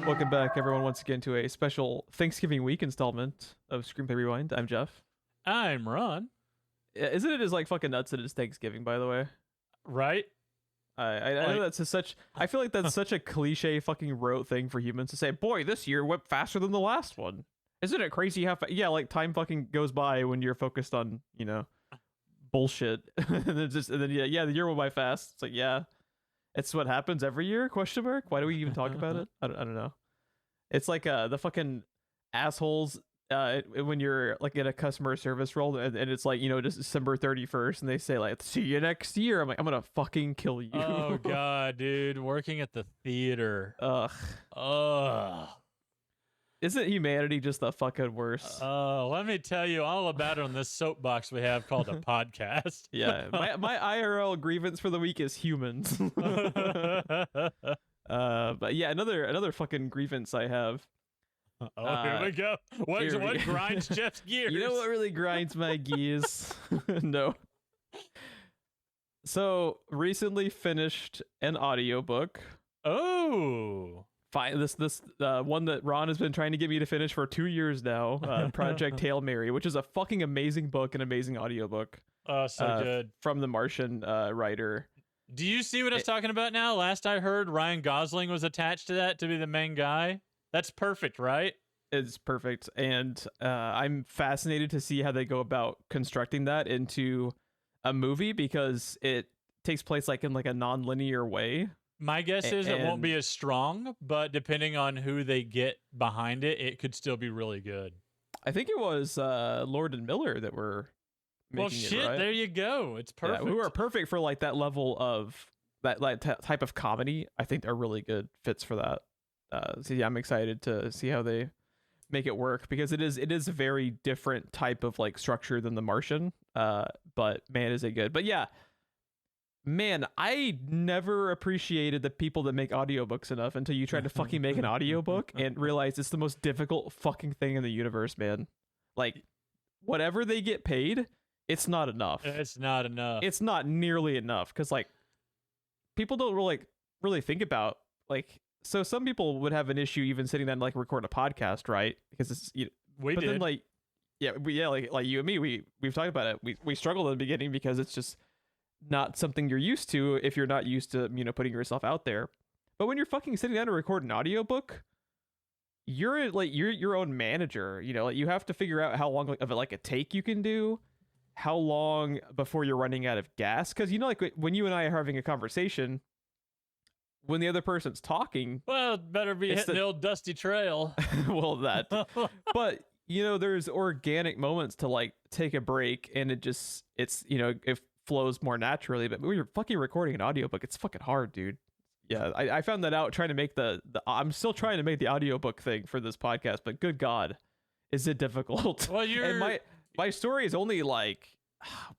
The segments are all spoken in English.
Welcome back, everyone, once again to a special Thanksgiving week installment of Screenplay Rewind. I'm Geoff. I'm Ron. Isn't it as like fucking nuts that it's Thanksgiving, by the way? Right? I know that's such. I feel like that's such a cliche fucking rote thing for humans to say. Boy, this year went faster than the last one. Isn't it crazy how? Like time fucking goes by when you're focused on bullshit, and then the year went by fast. It's like it's what happens every year? Question mark. Why do we even talk about it? I don't know. It's like the fucking assholes when you're like in a customer service role and it's like just December 31st and they say like see you next year. I'm like, I'm gonna fucking kill you. Oh god, dude, working at the theater. Ugh. Isn't humanity just the fucking worst? Let me tell you all about it on this soapbox we have called a podcast. Yeah, my IRL grievance for the week is humans. But yeah, another fucking grievance I have. Here we go. What grinds Geoff's gears? You know what really grinds my gears? No. So recently finished an audiobook. Oh. Fine. This one that Ron has been trying to get me to finish for 2 years now. Project Hail Mary, which is a fucking amazing book, an amazing audiobook. Oh, so good. From the Martian writer. Do you see what I was talking about now? Last I heard, Ryan Gosling was attached to that to be the main guy. That's perfect, right? It's perfect. And I'm fascinated to see how they go about constructing that into a movie because it takes place like in like a non-linear way. My guess is it won't be as strong, but depending on who they get behind it, it could still be really good. I think it was Lord and Miller that were making it, right? There you go. It's perfect. Yeah, who are perfect for like that level of that like type of comedy. I think are really good fits for that. So yeah, I'm excited to see how they make it work because it is a very different type of like structure than The Martian. But man, is it good. But yeah, man, I never appreciated the people that make audiobooks enough until you try to fucking make an audiobook and realize it's the most difficult fucking thing in the universe, man. Like whatever they get paid, it's not enough. It's not enough. It's not nearly enough because like people don't really think about like. So some people would have an issue even sitting down and like record a podcast, right? Because it's then like like you and me, we've talked about it. We struggled in the beginning because it's just not something you're used to if you're not used to putting yourself out there. But when you're fucking sitting down to record an audiobook, you're your own manager. Like you have to figure out how long of a take you can do, how long before you're running out of gas. Because like when you and I are having a conversation. When the other person's talking, well, it better be hitting the old dusty trail. Well, that. But there's organic moments to like take a break, and it flows more naturally. But when you're fucking recording an audiobook, it's fucking hard, dude. Yeah, I found that out trying to make I'm still trying to make the audiobook thing for this podcast, but good God, is it difficult? Well, and my story is only like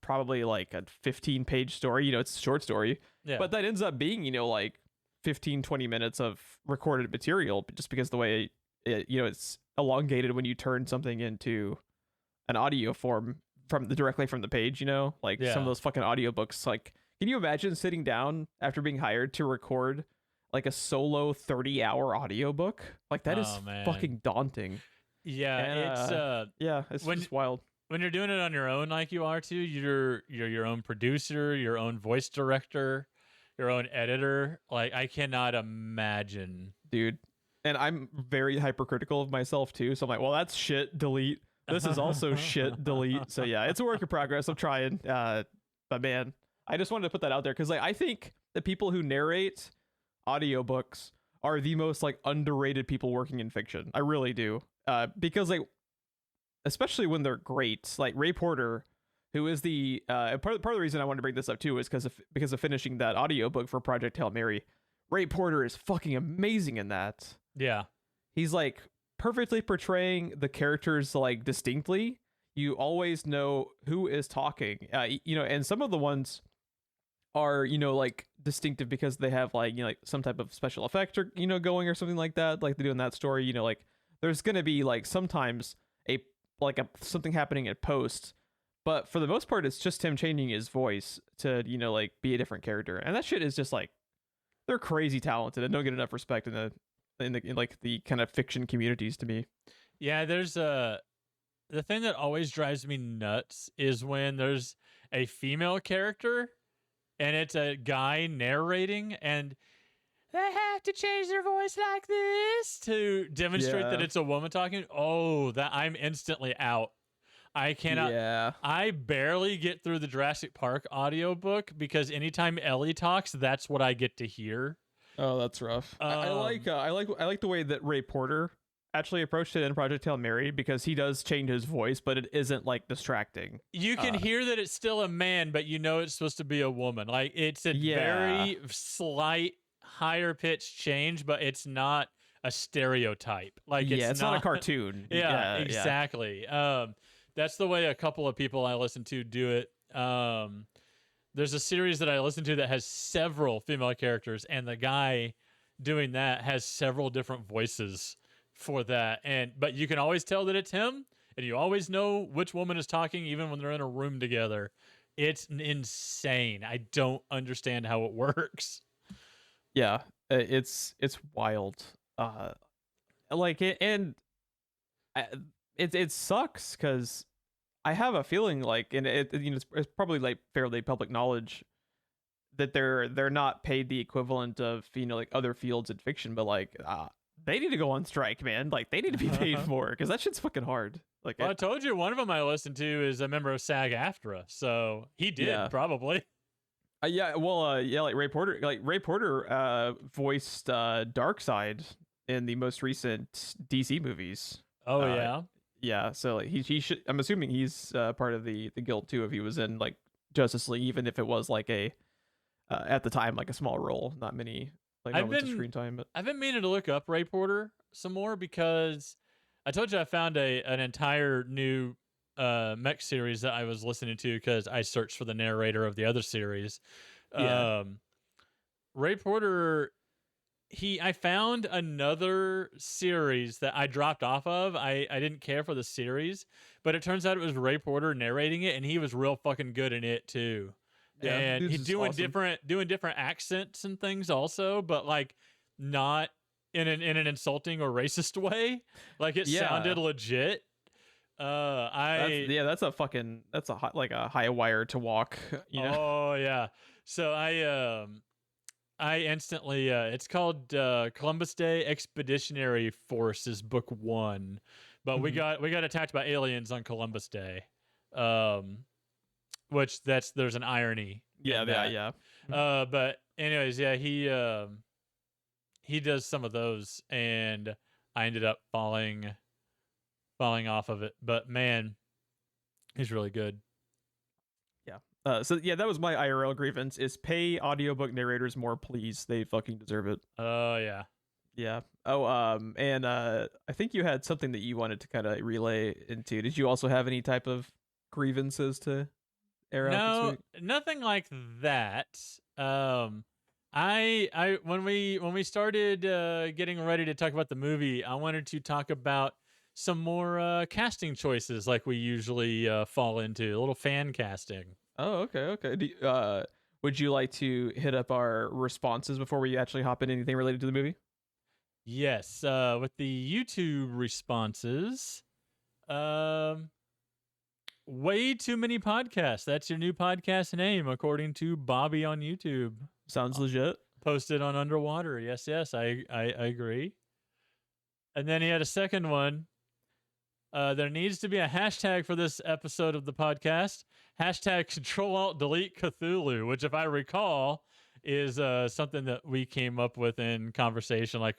probably like a 15-page story. It's a short story, but that ends up being like 15-20 minutes of recorded material just because the way it's elongated when you turn something into an audio form directly from the page, some of those fucking audiobooks. Like, can you imagine sitting down after being hired to record like a solo 30-hour audiobook? Like that is fucking daunting. Yeah, it's just wild. When you're doing it on your own like you are too, you're your own producer, your own voice director, your own editor. Like I cannot imagine, dude. And I'm very hypercritical of myself too. So I'm like, well, that's shit. Delete. This is also shit. Delete. So yeah, it's a work in progress. I'm trying. But man, I just wanted to put that out there because like I think the people who narrate audiobooks are the most like underrated people working in fiction. I really do. Because like, especially when they're great, like Ray Porter. Who is the part of the reason I wanted to bring this up too is because of finishing that audiobook for Project Hail Mary. Ray Porter is fucking amazing in that. Yeah. He's like perfectly portraying the characters like distinctly. You always know who is talking. And some of the ones are, like distinctive because they have like, like some type of special effect or, going or something like that. Like they do in that story, like there's going to be like sometimes something happening at post. But for the most part, it's just him changing his voice to, like be a different character. And that shit is just like, they're crazy talented and don't get enough respect in in like the kind of fiction communities to me. Yeah, there's the thing that always drives me nuts is when there's a female character and it's a guy narrating and they have to change their voice like this to demonstrate that it's a woman talking. Oh, that I'm instantly out. I cannot. Yeah. I barely get through the Jurassic Park audiobook because anytime Ellie talks, that's what I get to hear. Oh, that's rough. I like the way that Ray Porter actually approached it in Project Hail Mary, because he does change his voice, but it isn't like distracting. You can hear that it's still a man, but you know it's supposed to be a woman. Like it's a very slight higher pitch change, but it's not a stereotype. Like it's not a cartoon. Yeah, exactly. That's the way a couple of people I listen to do it. There's a series that I listen to that has several female characters, and the guy doing that has several different voices for that. But you can always tell that it's him, and you always know which woman is talking, even when they're in a room together. It's insane. I don't understand how it works. Yeah, it's wild. Like it, and it sucks because I have a feeling like, and it's probably like fairly public knowledge that they're not paid the equivalent of like other fields in fiction, but like they need to go on strike, man. Like they need to be paid more, because that shit's fucking hard. Like, well, I told you one of them I listened to is a member of SAG-AFTRA, so he did probably. Like Ray Porter voiced Darkseid in the most recent DC movies. Oh yeah. Yeah, so like he should. I'm assuming he's part of the guild too, if he was in like Justice League, even if it was like a at the time like a small role, not many like moments of screen time. But I've been meaning to look up Ray Porter some more, because I told you I found an entire new mech series that I was listening to because I searched for the narrator of the other series. Ray Porter. I found another series that I dropped off of. I didn't care for the series, but it turns out it was Ray Porter narrating it, and he was real fucking good in it too. Yeah, and he's doing awesome. doing different accents and things also, but like not in an insulting or racist way. Like it sounded legit. That's a high wire to walk. You know? Oh yeah. So I instantly, it's called Columbus Day Expeditionary Forces Book 1, but we got attacked by aliens on Columbus Day, which there's an irony. Yeah. But anyways, yeah, he does some of those, and I ended up falling off of it. But man, he's really good. That was my IRL grievance, is pay audiobook narrators more, please. They fucking deserve it. Oh, yeah. Yeah. Oh, and I think you had something that you wanted to kind of relay into. Did you also have any type of grievances to air out this week? No, nothing like that. I when we started getting ready to talk about the movie, I wanted to talk about some more casting choices like we usually fall into, a little fan casting. Oh, okay. Would you like to hit up our responses before we actually hop into anything related to the movie? Yes, with the YouTube responses, way too many podcasts. That's your new podcast name, according to Bobby on YouTube. Sounds legit. Posted on Underwater. Yes, I agree. And then he had a second one. There needs to be a hashtag for this episode of the podcast. Hashtag Control-Alt-Delete Cthulhu, which, if I recall, is something that we came up with in conversation. Like,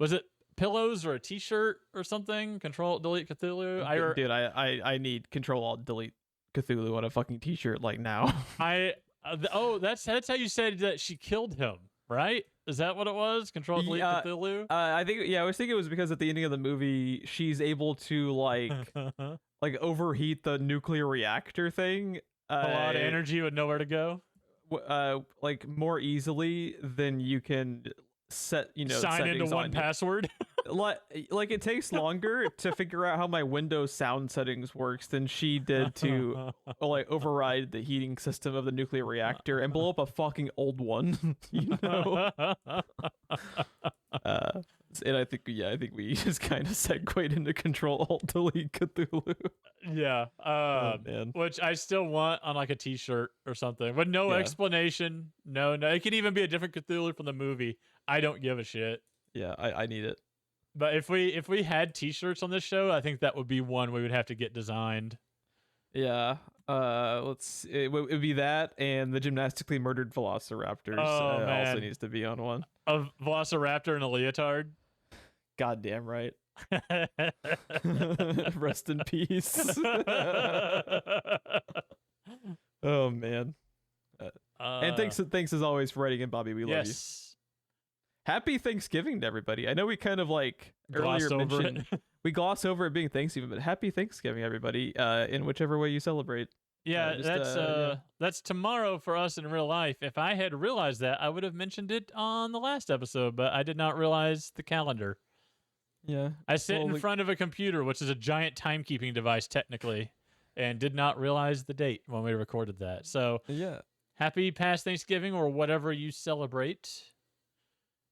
was it pillows or a T-shirt or something? Control-Alt-Delete Cthulhu. Dude, I need Control-Alt-Delete Cthulhu on a fucking T-shirt like now. That's how you said that she killed him, right? Is that what it was? Control-Delete Cthulhu? I was thinking it was because at the ending of the movie, she's able to like overheat the nuclear reactor thing. A lot of energy with nowhere to go. Like more easily than you can set, sign into one password. like it takes longer to figure out how my Windows sound settings works than she did to like override the heating system of the nuclear reactor and blow up a fucking old one. And I think we just kind of segued into Control Alt Delete Cthulhu. Yeah. Man. Which I still want on like a T-shirt or something, but no explanation. No. It could even be a different Cthulhu from the movie. I don't give a shit. Yeah, I need it. But if we had T-shirts on this show, I think that would be one we would have to get designed. Yeah. It would be that and the gymnastically murdered velociraptors. Also needs to be on one. A velociraptor and a leotard. Goddamn right. Rest in peace. Oh man. And thanks as always for writing in, Bobby. We love you. Happy Thanksgiving to everybody. I know we kind of like earlier mentioned we gloss over it being Thanksgiving, but happy Thanksgiving, everybody, in whichever way you celebrate. Yeah, that's tomorrow for us in real life. If I had realized that, I would have mentioned it on the last episode, but I did not realize the calendar. Yeah. I sit in front of a computer, which is a giant timekeeping device technically, and did not realize the date when we recorded that. So, yeah. Happy past Thanksgiving or whatever you celebrate.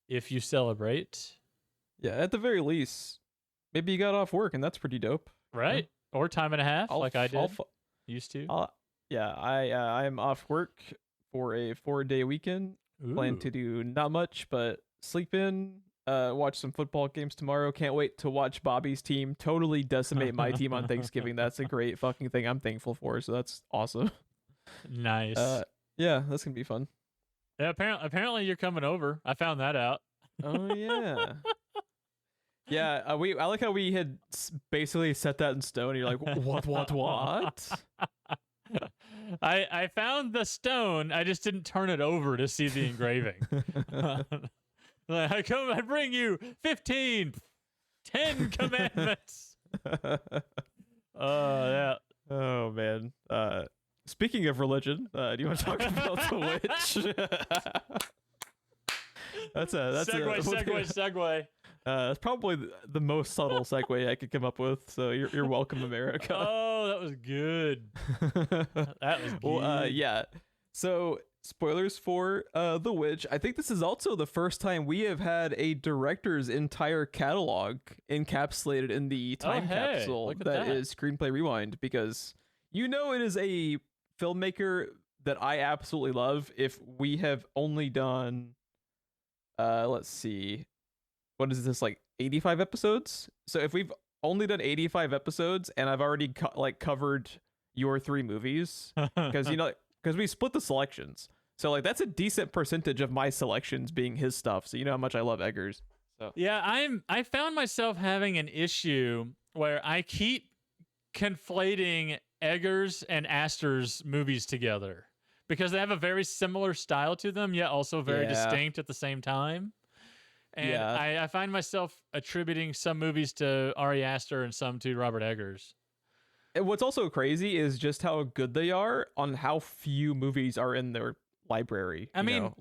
If you celebrate. Yeah, at the very least, maybe you got off work and that's pretty dope. Right? Yeah. Or time and a half I did. Used to. I'm off work for a 4-day weekend. Ooh. Plan to do not much, but sleep in, watch some football games tomorrow. Can't wait to watch Bobby's team totally decimate my team on Thanksgiving. That's a great fucking thing I'm thankful for, so that's awesome. Nice. Yeah, that's going to be fun. Yeah, apparently you're coming over. I found that out. Oh yeah. Yeah, I like how we had basically set that in stone. And you're like, what? I found the stone. I just didn't turn it over to see the engraving. I bring you 10 commandments. Yeah. Oh man. Speaking of religion, do you want to talk about the witch? That's segue. That's probably the most subtle segue I could come up with. So you're welcome, America. Oh, that was good. That was good. Well, yeah. So spoilers for The Witch. I think this is also the first time we have had a director's entire catalog encapsulated in the time capsule that is Screenplay Rewind, because it is a filmmaker that I absolutely love. If we have only done let's see, what is this, like 85 episodes? So if we've only done 85 episodes and I've already covered your 3 movies, because because we split the selections, so like that's a decent percentage of my selections being his stuff, so you know how much I love Eggers. So yeah, I found myself having an issue where I keep conflating Eggers and Astor's movies together because they have a very similar style to them, yet also very distinct at the same time. And I find myself attributing some movies to Ari Aster and some to Robert Eggers. And what's also crazy is just how good they are on how few movies are in their library. I mean,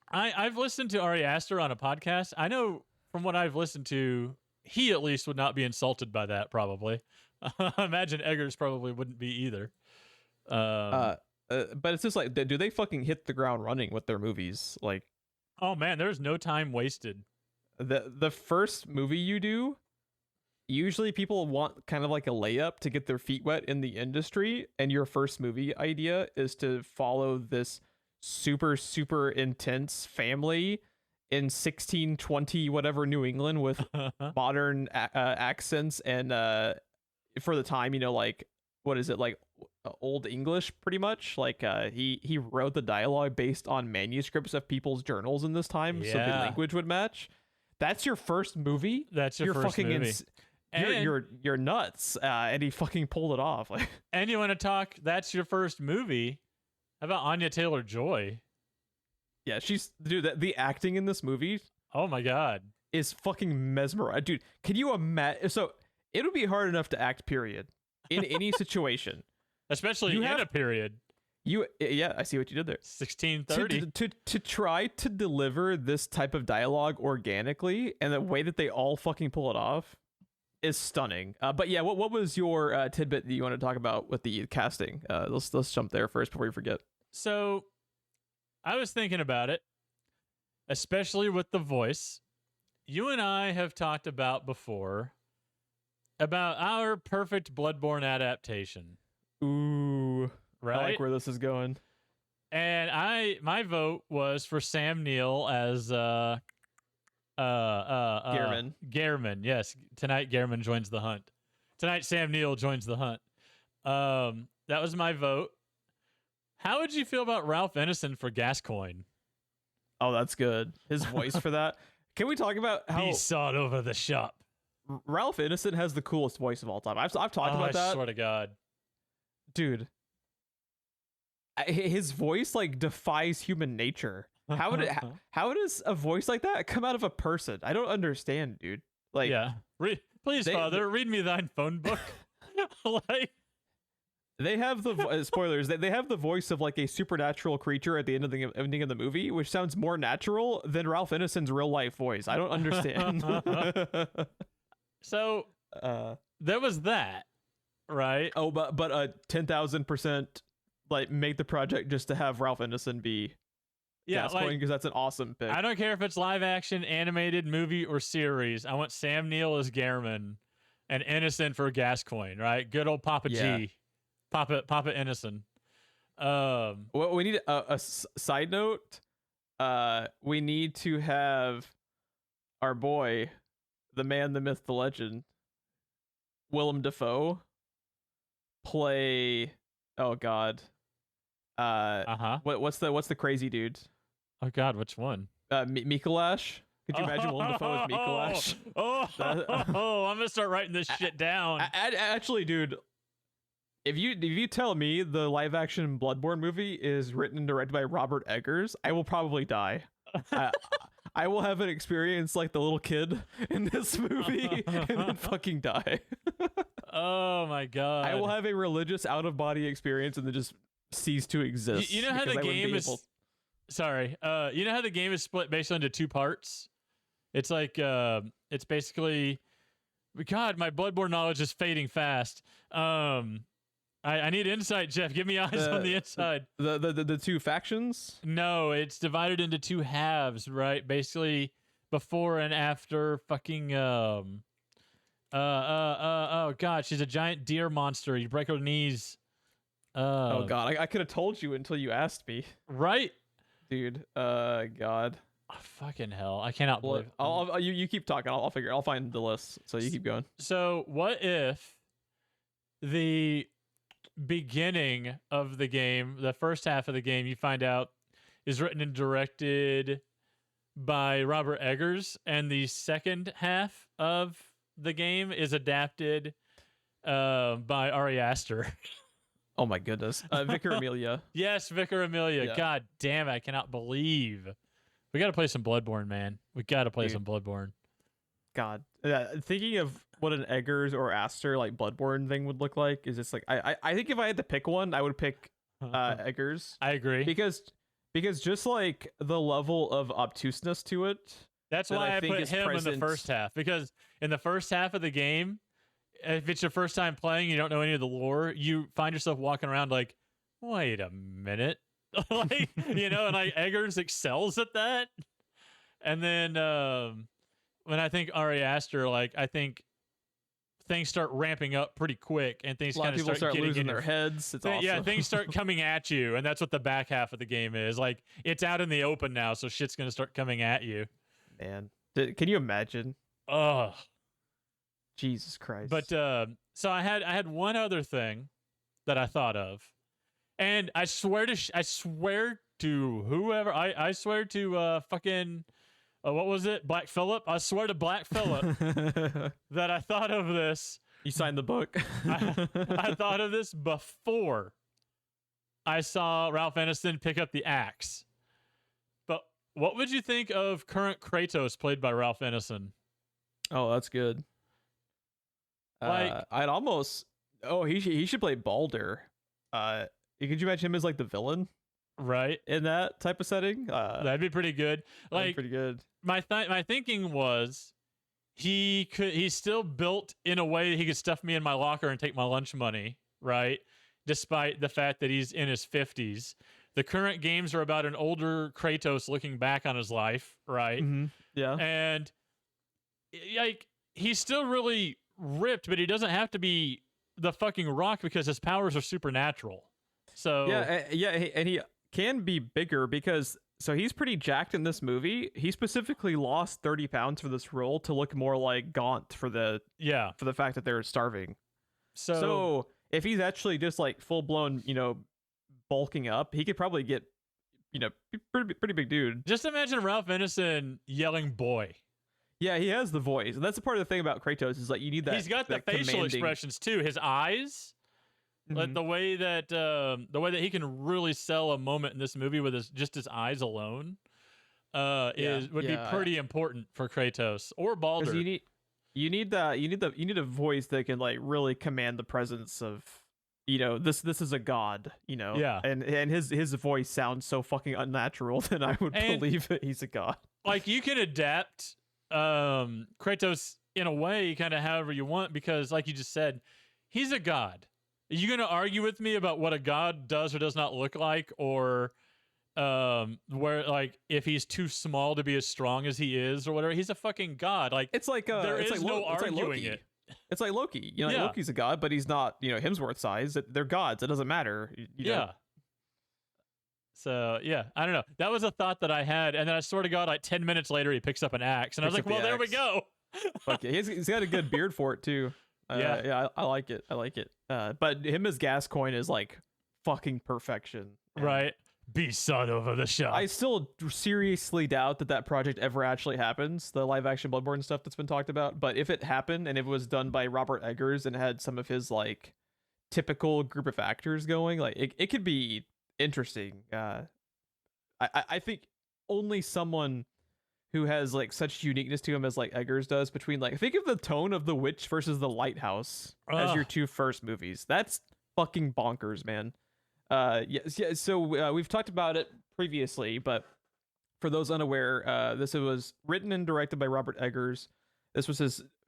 I've listened to Ari Aster on a podcast. I know from what I've listened to, he at least would not be insulted by that, probably. I imagine Eggers probably wouldn't be either. But it's just like, do they fucking hit the ground running with their movies? Like, oh man, there's no time wasted. The first movie you do, usually people want kind of like a layup to get their feet wet in the industry, and your first movie idea is to follow this super, super intense family in 1620 whatever New England with modern accents and for the time, like, what is it, like Old English pretty much, like he wrote the dialogue based on manuscripts of people's journals in this time, so the language would match. That's your first movie? That's your first fucking movie. You're nuts. And he fucking pulled it off. And you want to talk, that's your first movie? How about Anya Taylor-Joy? Yeah, the acting in this movie, oh my god, is fucking mesmerizing. Dude, can you imagine? So it would be hard enough to act, period, in any situation. Especially in a period. I see what you did there. 1630. To try to deliver this type of dialogue organically, and the way that they all fucking pull it off is stunning. But yeah, what was your tidbit that you want to talk about with the casting? Let's jump there first before we forget. So I was thinking about it, especially with the voice. you and I have talked about before about our perfect Bloodborne adaptation. Ooh, right? I like where this is going. And my vote was for Sam Neill as Gehrman. Gehrman, yes. Tonight Gehrman joins the hunt. Tonight Sam Neill joins the hunt. That was my vote. How would you feel about Ralph Ineson for Gascoigne? Oh, that's good. His voice for that. Can we talk about how He sawed over the shop. Ralph Ineson has the coolest voice of all time? I've talked about that. I swear to God, dude. His voice like defies human nature. How does a voice like that come out of a person? I don't understand, dude. Like, yeah. Please, Father, read me thine phone book. Like, they have the spoilers. They have the voice of like a supernatural creature at the ending of the movie, which sounds more natural than Ralph Ineson's real life voice. I don't understand. So there was that, right? Oh, but 10,000% like make the project just to have Ralph Ineson be Gascoigne, because that's an awesome pick. I don't care if it's live action, animated, movie, or series. I want Sam Neill as Gehrman and Ineson for Gascoigne, right? Good old Papa G. Papa Ineson. Well, we need a side note. We need to have our boy, the man, the myth, the legend, Willem Dafoe, play. Oh God. What's the crazy dude? Oh God, which one? Mikolash. Could you imagine Willem Dafoe as Mikolash? I'm gonna start writing this shit down. Actually, dude, if you tell me the live action Bloodborne movie is written and directed by Robert Eggers, I will probably die. I will have an experience like the little kid in this movie and then fucking die. Oh my God. I will have a religious out of body experience and then just cease to exist. You know how the game is sorry. You know how the game is split basically into two parts? It's like it's basically, God, my Bloodborne knowledge is fading fast. I need insight, Geoff. Give me eyes on the inside. The two factions? No, it's divided into two halves, right? Basically, before and after fucking oh God, she's a giant deer monster. You break her knees. Oh God, I could have told you until you asked me. Right, dude. God. Oh, fucking hell, I cannot believe. You keep talking. I'll find the list. So you keep going. So what if the beginning of the game, the first half of the game, you find out is written and directed by Robert Eggers, and the second half of the game is adapted by Ari Aster. Oh my goodness. Vicar Amelia. Yes, Vicar Amelia. Yeah. God damn it, I cannot believe. We got to play some Bloodborne, man. We got to play some Bloodborne. God. Thinking of what an Eggers or Aster like Bloodborne thing would look like is just like I think if I had to pick one, I would pick Eggers. I agree. Because just like the level of obtuseness to it. That's why I put him in the first half, because in the first half of the game, if it's your first time playing, you don't know any of the lore, you find yourself walking around like, wait a minute. Like, you know, and like Eggers excels at that. And then when I think Ari Aster, like, I think things start ramping up pretty quick and things kind of start getting losing their heads. It's awesome. Yeah, things start coming at you, and that's what the back half of the game is. Like, it's out in the open now, so shit's gonna start coming at you. Man, can you imagine? Ugh. Jesus Christ. But so I had one other thing that I thought of, and I swear to whoever, I swear to fucking what was it, Black Phillip? I swear to Black Phillip that I thought of this. You signed the book. I thought of this before I saw Ralph Ineson pick up the axe. But what would you think of current Kratos played by Ralph Ineson? Oh, that's good. Like, I'd almost. Oh, he should play Baldur. Could you imagine him as like the villain, right, in that type of setting? That'd be pretty good. Like, pretty good. My thinking was he's still built in a way that he could stuff me in my locker and take my lunch money, right? Despite the fact that he's in his 50s. The current games are about an older Kratos looking back on his life, right? Mm-hmm. Yeah. And like he's still really ripped, but he doesn't have to be the fucking Rock because his powers are supernatural. So and he can be bigger because so he's pretty jacked in this movie. He specifically lost 30 pounds for this role to look more like Gaunt for the fact that they're starving. So if he's actually just like full blown, bulking up, he could probably get, pretty big dude. Just imagine Ralph Ineson yelling "boy." Yeah, he has the voice, and that's the part of the thing about Kratos is like you need that. He's got that the facial commanding expressions too. His eyes, like the way that he can really sell a moment in this movie with his eyes alone, would be pretty important for Kratos or Baldur. You need a voice that can like really command the presence of this is a god, and his voice sounds so fucking unnatural that I would believe that he's a god. Like you can adapt Kratos in a way kind of however you want, because like you just said, he's a god. Are you going to argue with me about what a god does or does not look like, or where like if he's too small to be as strong as he is or whatever? He's a fucking god. Like it's like there is no arguing it. It's like Loki. Loki's a god, but he's not Hemsworth size. They're gods. It doesn't matter. Yeah. So yeah, I don't know. That was a thought that I had, and then I sort of got like 10 minutes later, he picks up an axe, and I was like, well, there we go. Fuck yeah. He's got a good beard for it too. I like it. But him as Gascoigne is like fucking perfection. Right. Be son of the shop. I still seriously doubt that project ever actually happens, the live action Bloodborne stuff that's been talked about. But if it happened and if it was done by Robert Eggers and had some of his like typical group of actors going, like it could be interesting. I think only someone who has like such uniqueness to him as like Eggers does, between like think of the tone of The Witch versus The Lighthouse as your two first movies. That's fucking bonkers, man. So we've talked about it previously, but for those unaware, this was written and directed by Robert Eggers.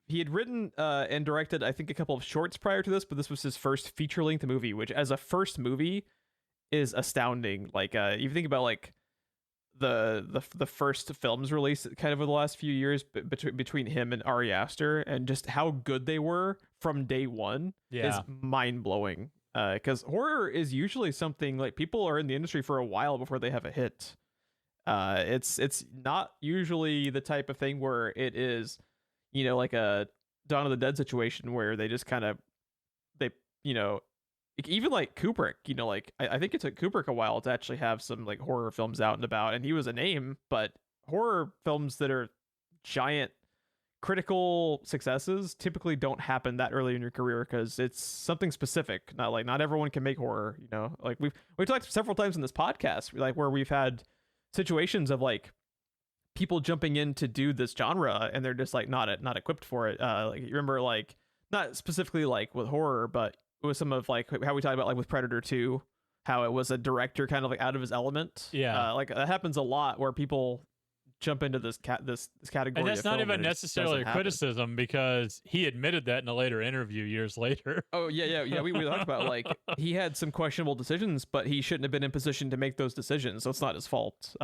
He had written and directed I think a couple of shorts prior to this, but this was his first feature-length movie, which as a first movie is astounding. Like you think about like the first films released kind of over the last few years between him and Ari Aster, and just how good they were from day one is mind-blowing. Because horror is usually something like people are in the industry for a while before they have a hit. It's not usually the type of thing where it is, like a Dawn of the Dead situation where they just kind of even like Kubrick, like I think it took Kubrick a while to actually have some like horror films out and about, and he was a name, but horror films that are giant critical successes typically don't happen that early in your career because it's something specific. Not everyone can make horror, like we've talked several times in this podcast, like where we've had situations of like people jumping in to do this genre and they're just like not equipped for it. Like you remember, like not specifically like with horror, but it was some of like how we talked about like with Predator 2, how it was a director kind of like out of his element. Like that happens a lot where people jump into this category, and that's not even necessarily a criticism, because he admitted that in a later interview years later. Oh yeah. We talked about like he had some questionable decisions, but he shouldn't have been in position to make those decisions, so it's not his fault.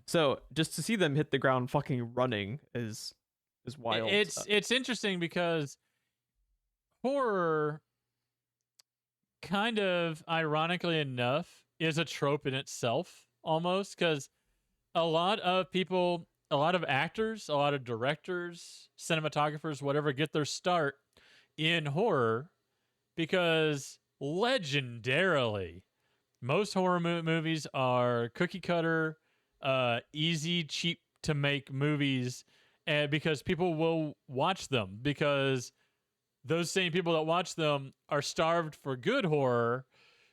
So just to see them hit the ground fucking running is wild. It's interesting because horror, kind of ironically enough, is a trope in itself almost, because a lot of people, a lot of actors, a lot of directors, cinematographers, whatever, get their start in horror because legendarily most horror movies are cookie cutter, easy, cheap to make movies, and because people will watch them, because those same people that watch them are starved for good horror,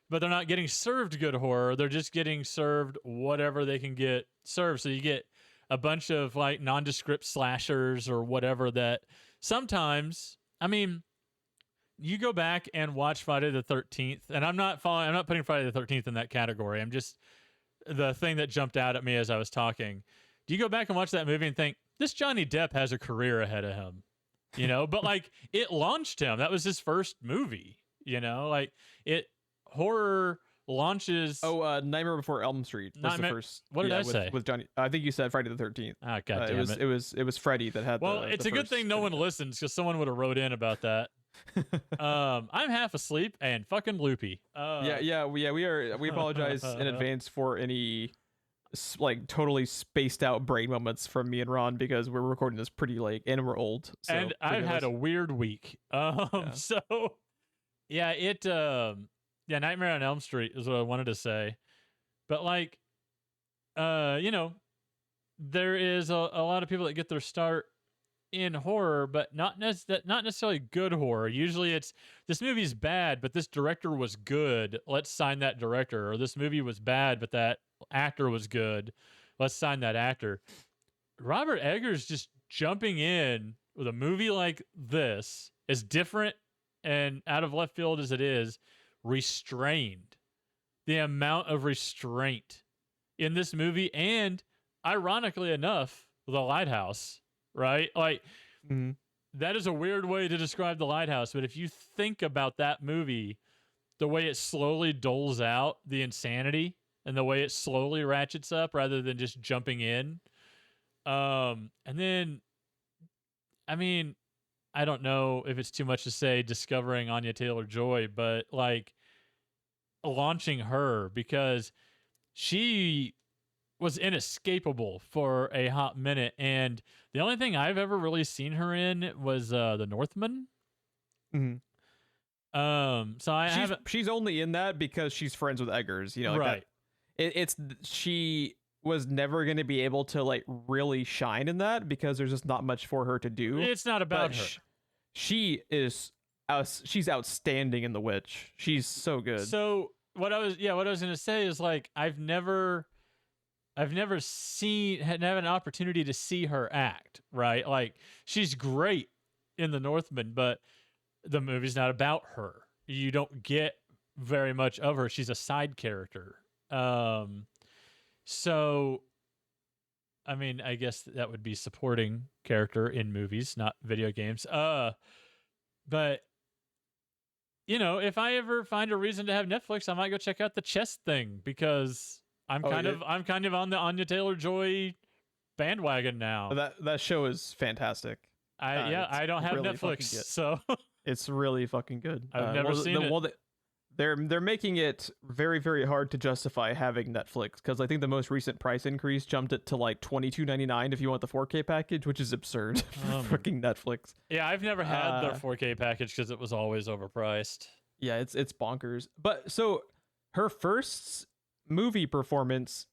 but they're not getting served good horror. They're just getting served whatever they can get served. So you get a bunch of like nondescript slashers or whatever that sometimes, I mean, you go back and watch Friday the 13th, and I'm not putting Friday the 13th in that category. I'm just the thing that jumped out at me as I was talking. Do you go back and watch that movie and think, this Johnny Depp has a career ahead of him? But like it launched him. That was his first movie, like horror launches. Nightmare Before Elm Street was the first. What did I say? With Johnny? I think you said Friday the 13th. Ah, God damn it! It was Freddy that had. Well, it's a good thing no one listens because someone would have wrote in about that. I'm half asleep and fucking loopy. We apologize in advance for any like totally spaced out brain moments from me and Ron because we're recording this pretty late and we're old. So and I've had a weird week. So yeah, Nightmare on Elm Street is what I wanted to say, but like, you know, there is a lot of people that get their start in horror, but not necessarily good horror. Usually it's, this movie's bad, but this director was good. Let's sign that director. Or this movie was bad, but that actor was good. Let's sign that actor. Robert Eggers just jumping in with a movie like this, as different and out of left field as it is, restrained. The amount of restraint in this movie, and ironically enough, The Lighthouse, right? Like, that is a weird way to describe The Lighthouse, but if you think about that movie, the way it slowly doles out the insanity and the way it slowly ratchets up rather than just jumping in. And then, I mean, I don't know if it's too much to say discovering Anya Taylor-Joy, but like launching her, because she was inescapable for a hot minute, and the only thing I've ever really seen her in was The Northman. So she's only in that because she's friends with Eggers, you know, like right? She was never going to be able to like really shine in that because there's just not much for her to do. It's not about her. She's outstanding in The Witch. She's so good. So what I was going to say is like I've never had an opportunity to see her act, right? Like, she's great in The Northman, but the movie's not about her. You don't get very much of her. She's a side character. So, I mean, I guess that would be supporting character in movies, not video games. But you know, if I ever find a reason to have Netflix, I might go check out The Chess Thing, because I'm kind of on the Anya Taylor-Joy bandwagon now. That show is fantastic. I don't have really Netflix, so it's really fucking good. I've never seen it. Well, they're making it very, very hard to justify having Netflix, because I think the most recent price increase jumped it to like $22.99 if you want the 4K package, which is absurd for freaking Netflix. Yeah, I've never had their 4K package because it was always overpriced. Yeah, it's bonkers. But so her first movie performance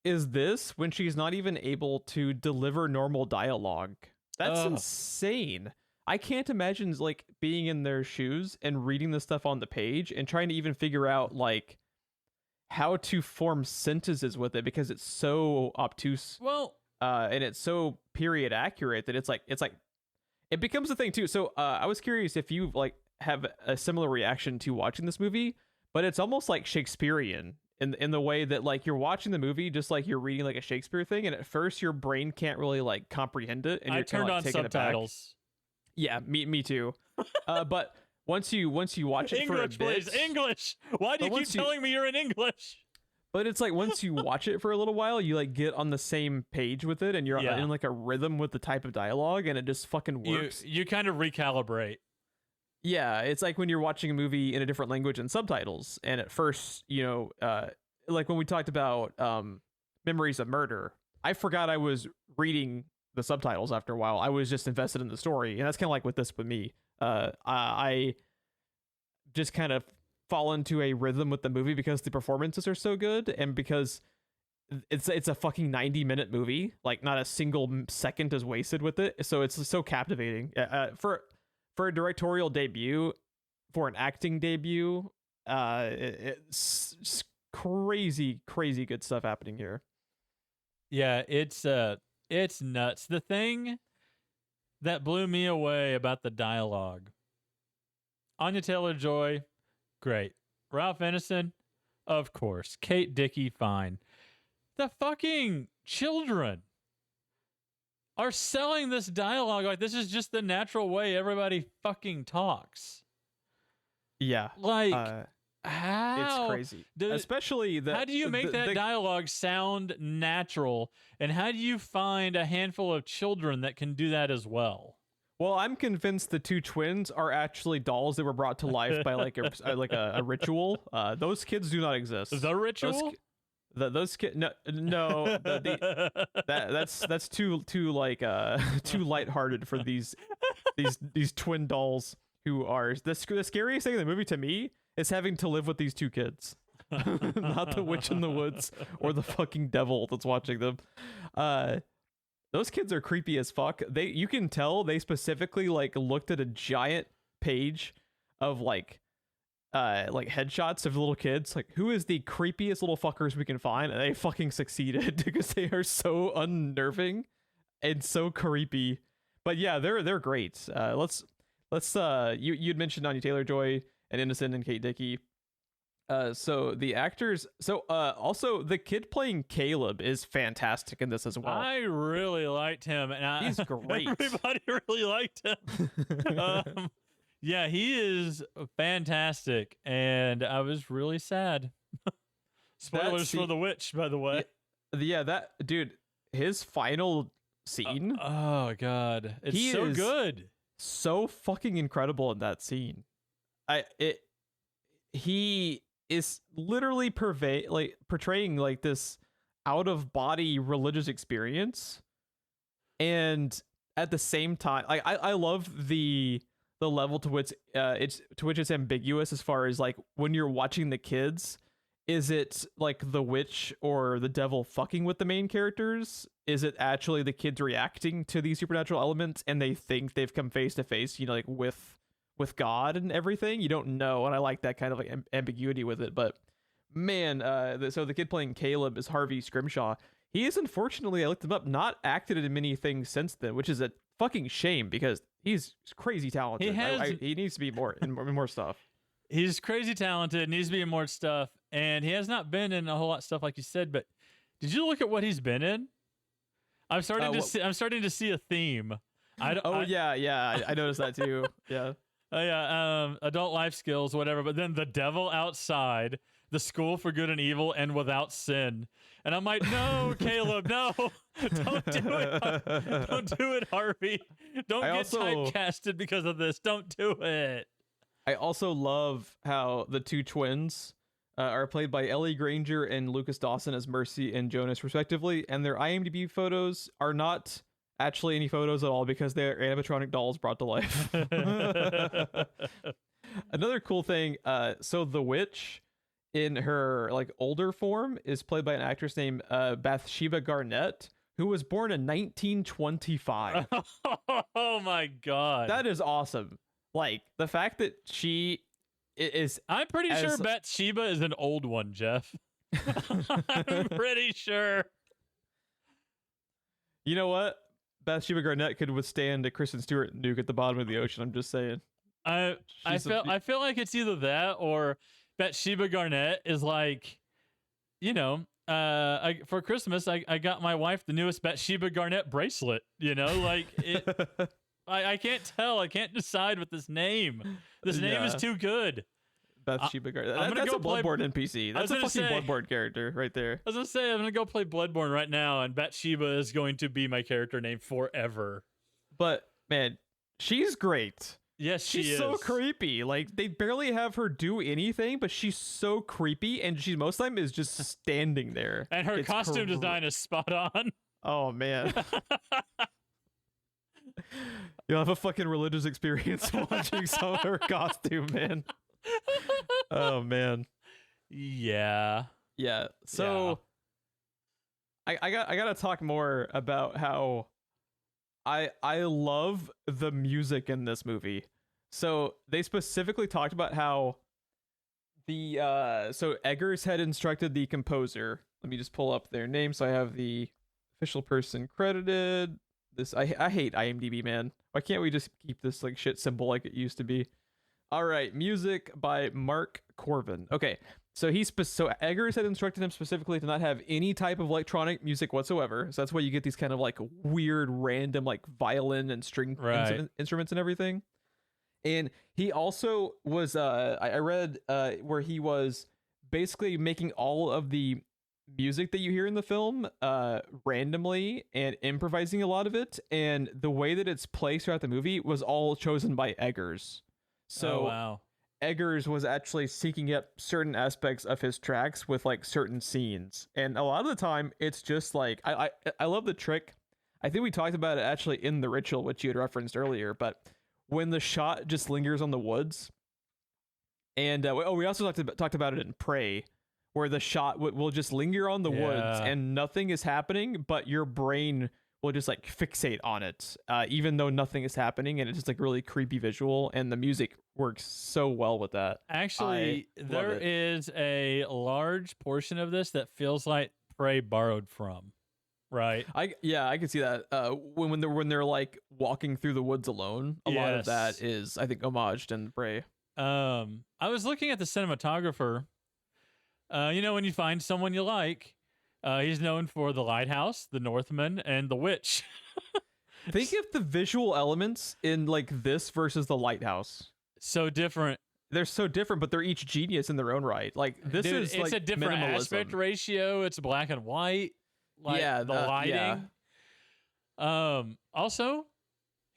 is this, when she's not even able to deliver normal dialogue. That's insane. I can't imagine like being in their shoes and reading the stuff on the page and trying to even figure out like how to form sentences with it, because it's so obtuse. Well, and it's so period accurate that it's like it becomes a thing too. So I was curious if you like have a similar reaction to watching this movie, but it's almost like Shakespearean in the way that like you're watching the movie just like you're reading like a Shakespeare thing, and at first your brain can't really like comprehend it, and you're turned like, on taking subtitles. It back. Yeah, me too. But once you watch it English, for a bit, please, English. Why do you keep telling me you're in English? But it's like once you watch it for a little while, you like get on the same page with it, and you're in like a rhythm with the type of dialogue, and it just fucking works. You kind of recalibrate. Yeah, it's like when you're watching a movie in a different language and subtitles, and at first, you know, like when we talked about Memories of Murder, I forgot I was reading the subtitles after a while. I was just invested in the story, and that's kind of like with this with me. I just kind of fall into a rhythm with the movie because the performances are so good, and because it's a fucking 90-minute movie. Like not a single second is wasted with it, so it's so captivating. For a directorial debut, for an acting debut, it's crazy good stuff happening here. Yeah, it's nuts. The thing that blew me away about the dialogue, Anya Taylor-Joy, great. Ralph Ineson, of course. Kate Dickie, fine. The fucking children are selling this dialogue like this is just the natural way everybody fucking talks. Yeah. Like, how? How? It's crazy. Dude, Especially how do you make that dialogue sound natural? And how do you find a handful of children that can do that as well? Well, I'm convinced the two twins are actually dolls that were brought to life by like a ritual. Those kids do not exist. The ritual? Those kids no that's too like too lighthearted for these twin dolls who are the scariest thing in the movie to me is having to live with these two kids. Not the witch in the woods or the fucking devil that's watching them. Those kids are creepy as fuck. You can tell they specifically like looked at a giant page of like headshots of little kids, like who is the creepiest little fuckers we can find, and they fucking succeeded because they are so unnerving and so creepy. But yeah, they're great. You'd mentioned Anya Taylor-Joy and Innocent and Kate Dickie. So the actors, also the kid playing Caleb is fantastic in this as well. I really liked him, and he's great. Everybody really liked him. Yeah, he is fantastic, and I was really sad. Spoilers for The Witch, by the way. Yeah, that dude, his final scene. Oh god, it's so good, so fucking incredible in that scene. He is literally portraying like this out of body religious experience, and at the same time, I love the level to which it's ambiguous as far as like when you're watching the kids, is it like the witch or the devil fucking with the main characters? Is it actually the kids reacting to these supernatural elements and they think they've come face to face, like with God and everything? You don't know, and I like that kind of like ambiguity with it. But man, so the kid playing Caleb is Harvey Scrimshaw. He is, unfortunately, I looked him up, not acted in many things since then, which is a fucking shame because he's crazy talented. He needs to be in more stuff. He's crazy talented, needs to be in more stuff, and he has not been in a whole lot of stuff like you said. But did you look at what he's been in? I'm starting to see a theme. I noticed that too. Yeah. Adult life skills, whatever. But then The Devil Outside, The School for Good and Evil, and Without Sin. And I'm like, no, Caleb, no, don't do it. Don't do it, Harvey. Don't get typecasted because of this. Don't do it. I also love how the two twins are played by Ellie Granger and Lucas Dawson as Mercy and Jonas, respectively. And their IMDb photos are not actually any photos at all because they're animatronic dolls brought to life. Another cool thing, so the witch in her like older form is played by an actress named Bathsheba Garnett, who was born in 1925. Oh my god, that is awesome. Like the fact that she is, I'm pretty sure Bathsheba is an old one, Geoff. I'm pretty sure. You know what? Bathsheba Garnett could withstand a Kristen Stewart nuke at the bottom of the ocean. I'm just saying. I feel like it's either that or Bathsheba Garnett is like, for Christmas I got my wife the newest Bathsheba Garnett bracelet. Like it. I can't tell. I can't decide with this name. This name is too good. Bathsheba Garnett. That's a Bloodborne NPC. That's a fucking Bloodborne character right there. I was gonna say I'm gonna go play Bloodborne right now, and Bathsheba is going to be my character name forever. But man, she's great. Yes, she's so creepy. Like they barely have her do anything, but she's so creepy, and she most of the time is just standing there. And her costume design is spot on. Oh man. You'll have a fucking religious experience watching some of her costume, man. Oh man. Yeah. So yeah. I gotta talk more about how I love the music in this movie. So they specifically talked about how so Eggers had instructed the composer. Let me just pull up their name so I have the official person credited. I hate IMDb, man. Why can't we just keep this like shit simple like it used to be? All right, music by Mark Corvin. Okay, so so Eggers had instructed him specifically to not have any type of electronic music whatsoever. So that's why you get these kind of like weird, random like violin and string instruments and everything. And he also was, I read where he was basically making all of the music that you hear in the film randomly and improvising a lot of it, and the way that it's placed throughout the movie was all chosen by Eggers. So oh wow. Eggers was actually seeking up certain aspects of his tracks with like certain scenes, and a lot of the time it's just like I love the trick. I think we talked about it actually in The Ritual, which you had referenced earlier, but when the shot just lingers on the woods, and we also talked about it in Prey, where the shot will just linger on the woods and nothing is happening, but your brain will just like fixate on it, even though nothing is happening, and it's just like really creepy visual, and the music works so well with that. Actually, there is a large portion of this that feels like Prey borrowed from, right? I can see that. When they're like walking through the woods alone, a lot of that is, I think, homaged in Prey. I was looking at the cinematographer. When you find someone you like, he's known for The Lighthouse, The Northman, and The Witch. Think of the visual elements in like this versus The Lighthouse. So different. They're so different, but they're each genius in their own right. Like this is it's like a different minimalism. aspect ratio. It's black and white. Like the lighting. Yeah. Also,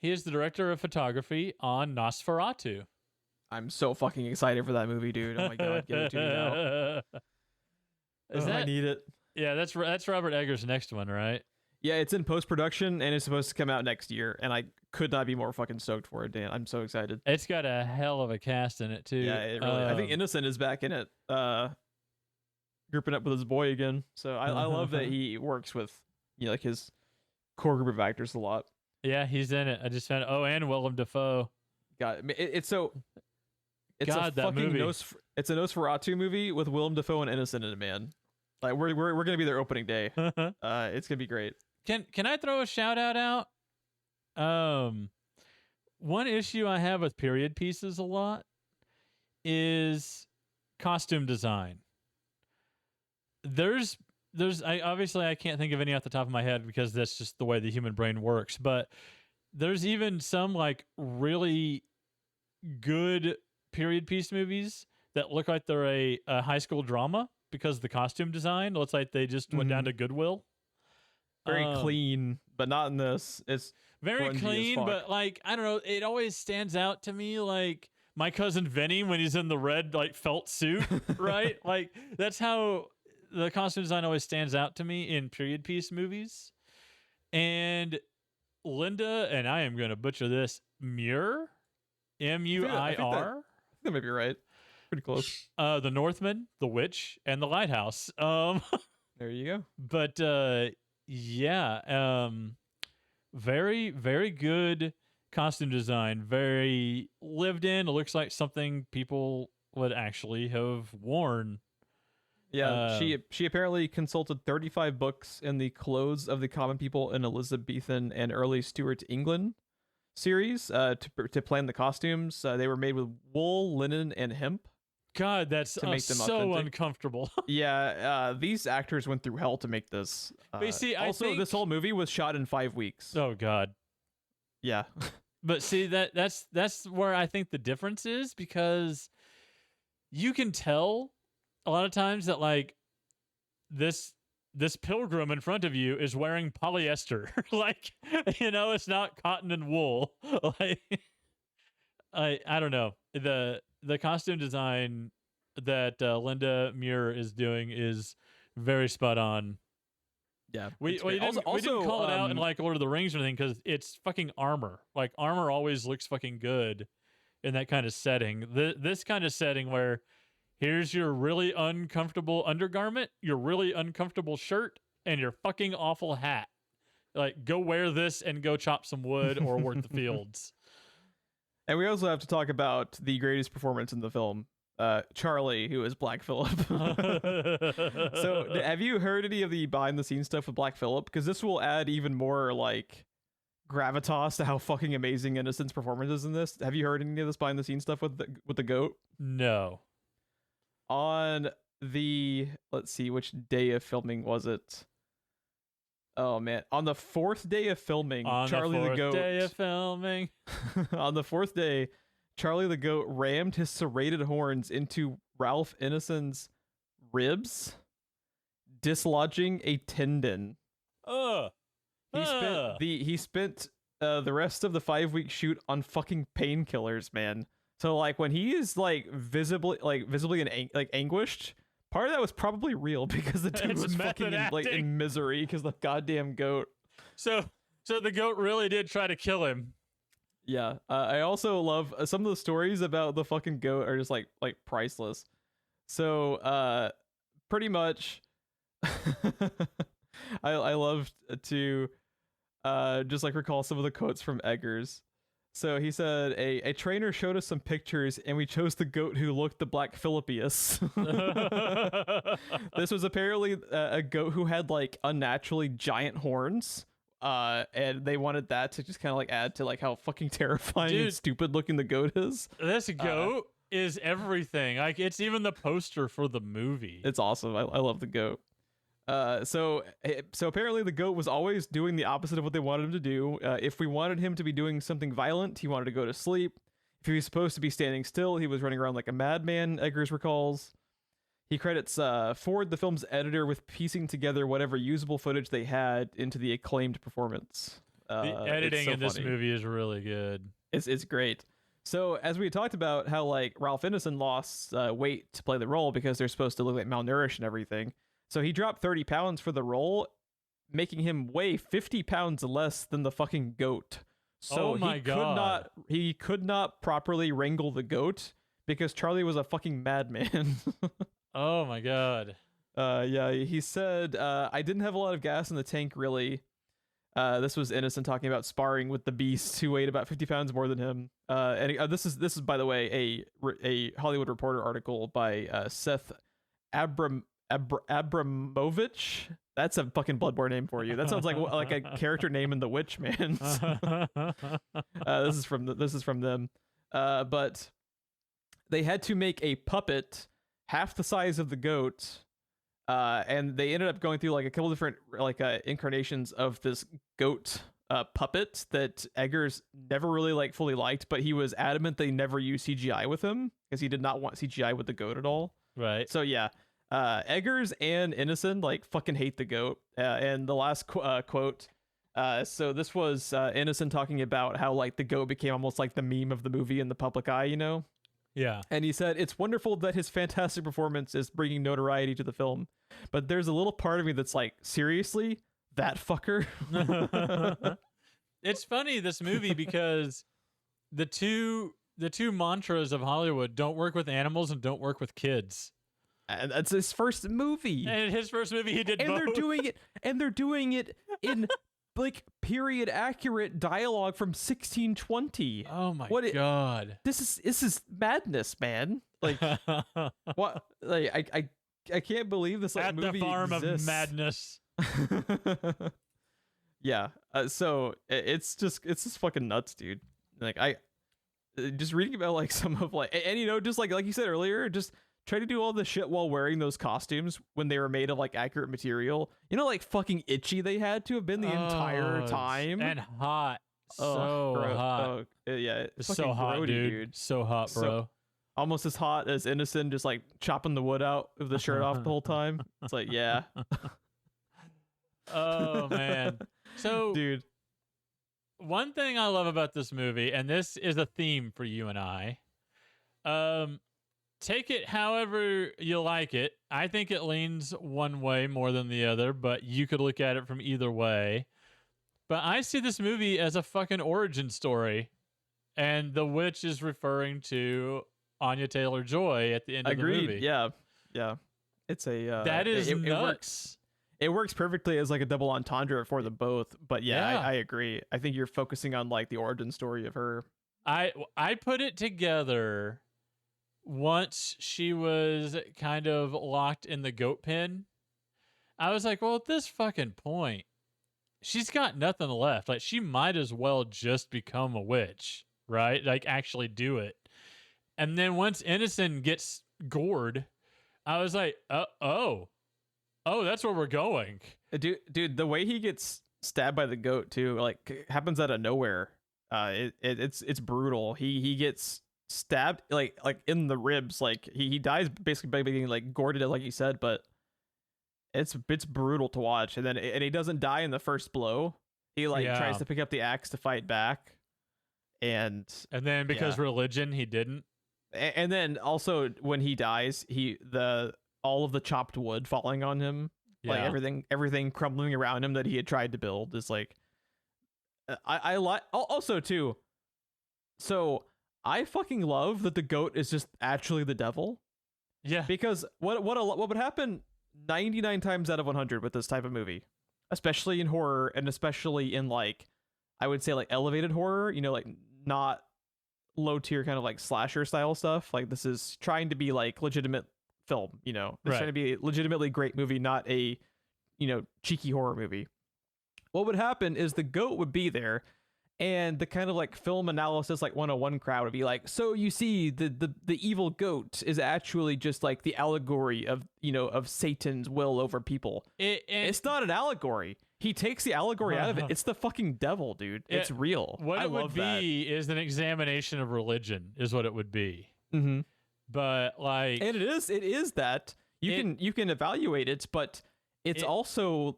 he is the director of photography on Nosferatu. I'm so fucking excited for that movie, dude. Oh my god, get it to me now. I need it. Yeah, that's Robert Eggers' next one, right? Yeah, it's in post-production and it's supposed to come out next year, and I could not be more fucking stoked for it, Dan. I'm so excited. It's got a hell of a cast in it too. Yeah, it really. I think Innocent is back in it, grouping up with his boy again. So I love that he works with like his core group of actors a lot. Yeah, he's in it. I just found. Oh, and Willem Dafoe. God, it's so. It's God, a fucking movie. It's a Nosferatu movie with Willem Dafoe and Innocent in it, man. Like we're gonna be their opening day. It's gonna be great. Can I throw a shout out? One issue I have with period pieces a lot is costume design. There's I can't think of any off the top of my head because that's just the way the human brain works. But there's even some like really good period piece movies that look like they're a high school drama because the costume design looks like they just went down to Goodwill. Very clean, but not in this. It's very clean, but like I don't know, it always stands out to me like My Cousin Vinny when he's in the red like felt suit, right? Like that's how the costume design always stands out to me in period piece movies. And Linda, and I am going to butcher this, Muir, Muir. I think that might be right. Pretty close. The Northman, The Witch, and The Lighthouse. There you go. But very, very good costume design. Very lived in. It looks like something people would actually have worn. Yeah, she apparently consulted 35 books in the clothes of the common people in Elizabethan and early Stuart England series to plan the costumes. They were made with wool, linen, and hemp. God, that's to make them so authentic. uncomfortable. Yeah, these actors went through hell to make this. But you see, this whole movie was shot in 5 weeks. Oh God. Yeah. But see, that's where I think the difference is, because you can tell a lot of times that like this pilgrim in front of you is wearing polyester. Like, it's not cotton and wool. Like, I don't know. The costume design that Linda Muir is doing is very spot on. Yeah, we didn't call it out in like Lord of the Rings or anything because it's fucking armor. Like armor always looks fucking good in that kind of setting. This kind of setting where here's your really uncomfortable undergarment, your really uncomfortable shirt, and your fucking awful hat. Like, go wear this and go chop some wood or work the fields. And we also have to talk about the greatest performance in the film, Charlie, who is Black Phillip. So, have you heard any of the behind-the-scenes stuff with Black Phillip? Because this will add even more, like, gravitas to how fucking amazing Innocent's performance is in this. Have you heard any of this behind-the-scenes stuff with the goat? No. On the, let's see, which day of filming was it? Oh man, on the 4th day of filming, Charlie the goat. On the 4th day, Charlie the goat rammed his serrated horns into Ralph Ineson's ribs, dislodging a tendon. Uh, He spent the rest of the 5-week shoot on fucking painkillers, man. So like when he is like visibly in anguished, part of that was probably real because the dude was fucking in misery because the goddamn goat. So the goat really did try to kill him. Yeah. I also love some of the stories about the fucking goat are just like priceless. So pretty much I love to just like recall some of the quotes from Eggers. So he said, a trainer showed us some pictures and we chose the goat who looked the Black Phillippius. This was apparently a goat who had like unnaturally giant horns. And they wanted that to just kind of like add to like how fucking terrifying and stupid looking the goat is. This goat is everything. Like it's even the poster for the movie. It's awesome. I love the goat. So apparently the goat was always doing the opposite of what they wanted him to do. If we wanted him to be doing something violent, he wanted to go to sleep. If he was supposed to be standing still, he was running around like a madman, Eggers recalls. He credits Ford, the film's editor, with piecing together whatever usable footage they had into the acclaimed performance. The editing in this movie is really good. It's great. So as we talked about how like Ralph Ineson lost weight to play the role because they're supposed to look like malnourished and everything. So he dropped 30 pounds for the role, making him weigh 50 pounds less than the fucking goat. So he could not properly wrangle the goat because Charlie was a fucking madman. Oh my god. Yeah, he said, I didn't have a lot of gas in the tank, really. This was Innocent talking about sparring with the Beast, who weighed about 50 pounds more than him. And this is by the way a Hollywood Reporter article by Seth Abramovich. That's a fucking Bloodborne name for you. That sounds like a character name in The Witch, man. This is from them. But they had to make a puppet half the size of the goat, and they ended up going through like a couple different incarnations of this goat puppet that Eggers never really like fully liked, but he was adamant they never use CGI with him because he did not want CGI with the goat at all. Right. So yeah, Eggers and Innocent like fucking hate the goat. And the last quote. So this was Innocent talking about how like the goat became almost like the meme of the movie in the public eye, you know. Yeah. And he said, it's wonderful that his fantastic performance is bringing notoriety to the film. But there's a little part of me that's like, seriously? That fucker? It's funny, this movie, because the two mantras of Hollywood: don't work with animals and don't work with kids. And that's his first movie. And his first movie, he did both. They're doing it in like period accurate dialogue from 1620. Oh my god. This is madness, man. Like what? Like I can't believe this like movie exists. At the farm exists. of madness. Yeah. So it's just fucking nuts, dude. Like I just reading about like some of like and you know just like you said earlier, just try to do all the shit while wearing those costumes when they were made of like accurate material. You know, like fucking itchy they had to have been the entire time. And hot. So hot. Yeah. It's so hot, grody, dude. So hot, bro. Almost as hot as Innocent, just like chopping the wood out of the shirt off the whole time. It's like, yeah. Oh man. So dude, one thing I love about this movie, and this is a theme for you and I, take it however you like it. I think it leans one way more than the other, but you could look at it from either way. But I see this movie as a fucking origin story, and the witch is referring to Anya Taylor-Joy at the end of the movie. Yeah. It's a that is nuts. It works perfectly as like a double entendre for them both. But yeah. I agree. I think you're focusing on like the origin story of her. I put it together once she was kind of locked in the goat pen. I was like, well, at this fucking point, she's got nothing left. Like, she might as well just become a witch, right? Like, actually do it. And then once Innocent gets gored, I was like, oh, that's where we're going. Dude, the way he gets stabbed by the goat too, like, happens out of nowhere. It's brutal. He gets stabbed like in the ribs. Like he dies basically by being like gored to death, like you said, but it's brutal to watch. And he doesn't die in the first blow. He like tries to pick up the axe to fight back, and then because religion, he didn't. And then also when he dies, all of the chopped wood falling on him, like everything crumbling around him that he had tried to build is like. I like also too. So I fucking love that the goat is just actually the devil. Yeah. Because what would happen 99 times out of 100 with this type of movie, especially in horror and especially in like, I would say like elevated horror, you know, like not low tier kind of like slasher style stuff. Like this is trying to be like legitimate film, you know, it's trying to be a legitimately great movie, not a, you know, cheeky horror movie. What would happen is the goat would be there, and the kind of like film analysis like 101 crowd would be like, so you see the evil goat is actually just like the allegory of, you know, of Satan's will over people. It's not an allegory. He takes the allegory out of it. It's the fucking devil, dude. It's real. What it would be is an examination of religion is what it would be. Mm-hmm. But like, and it is that you can evaluate it, but it's also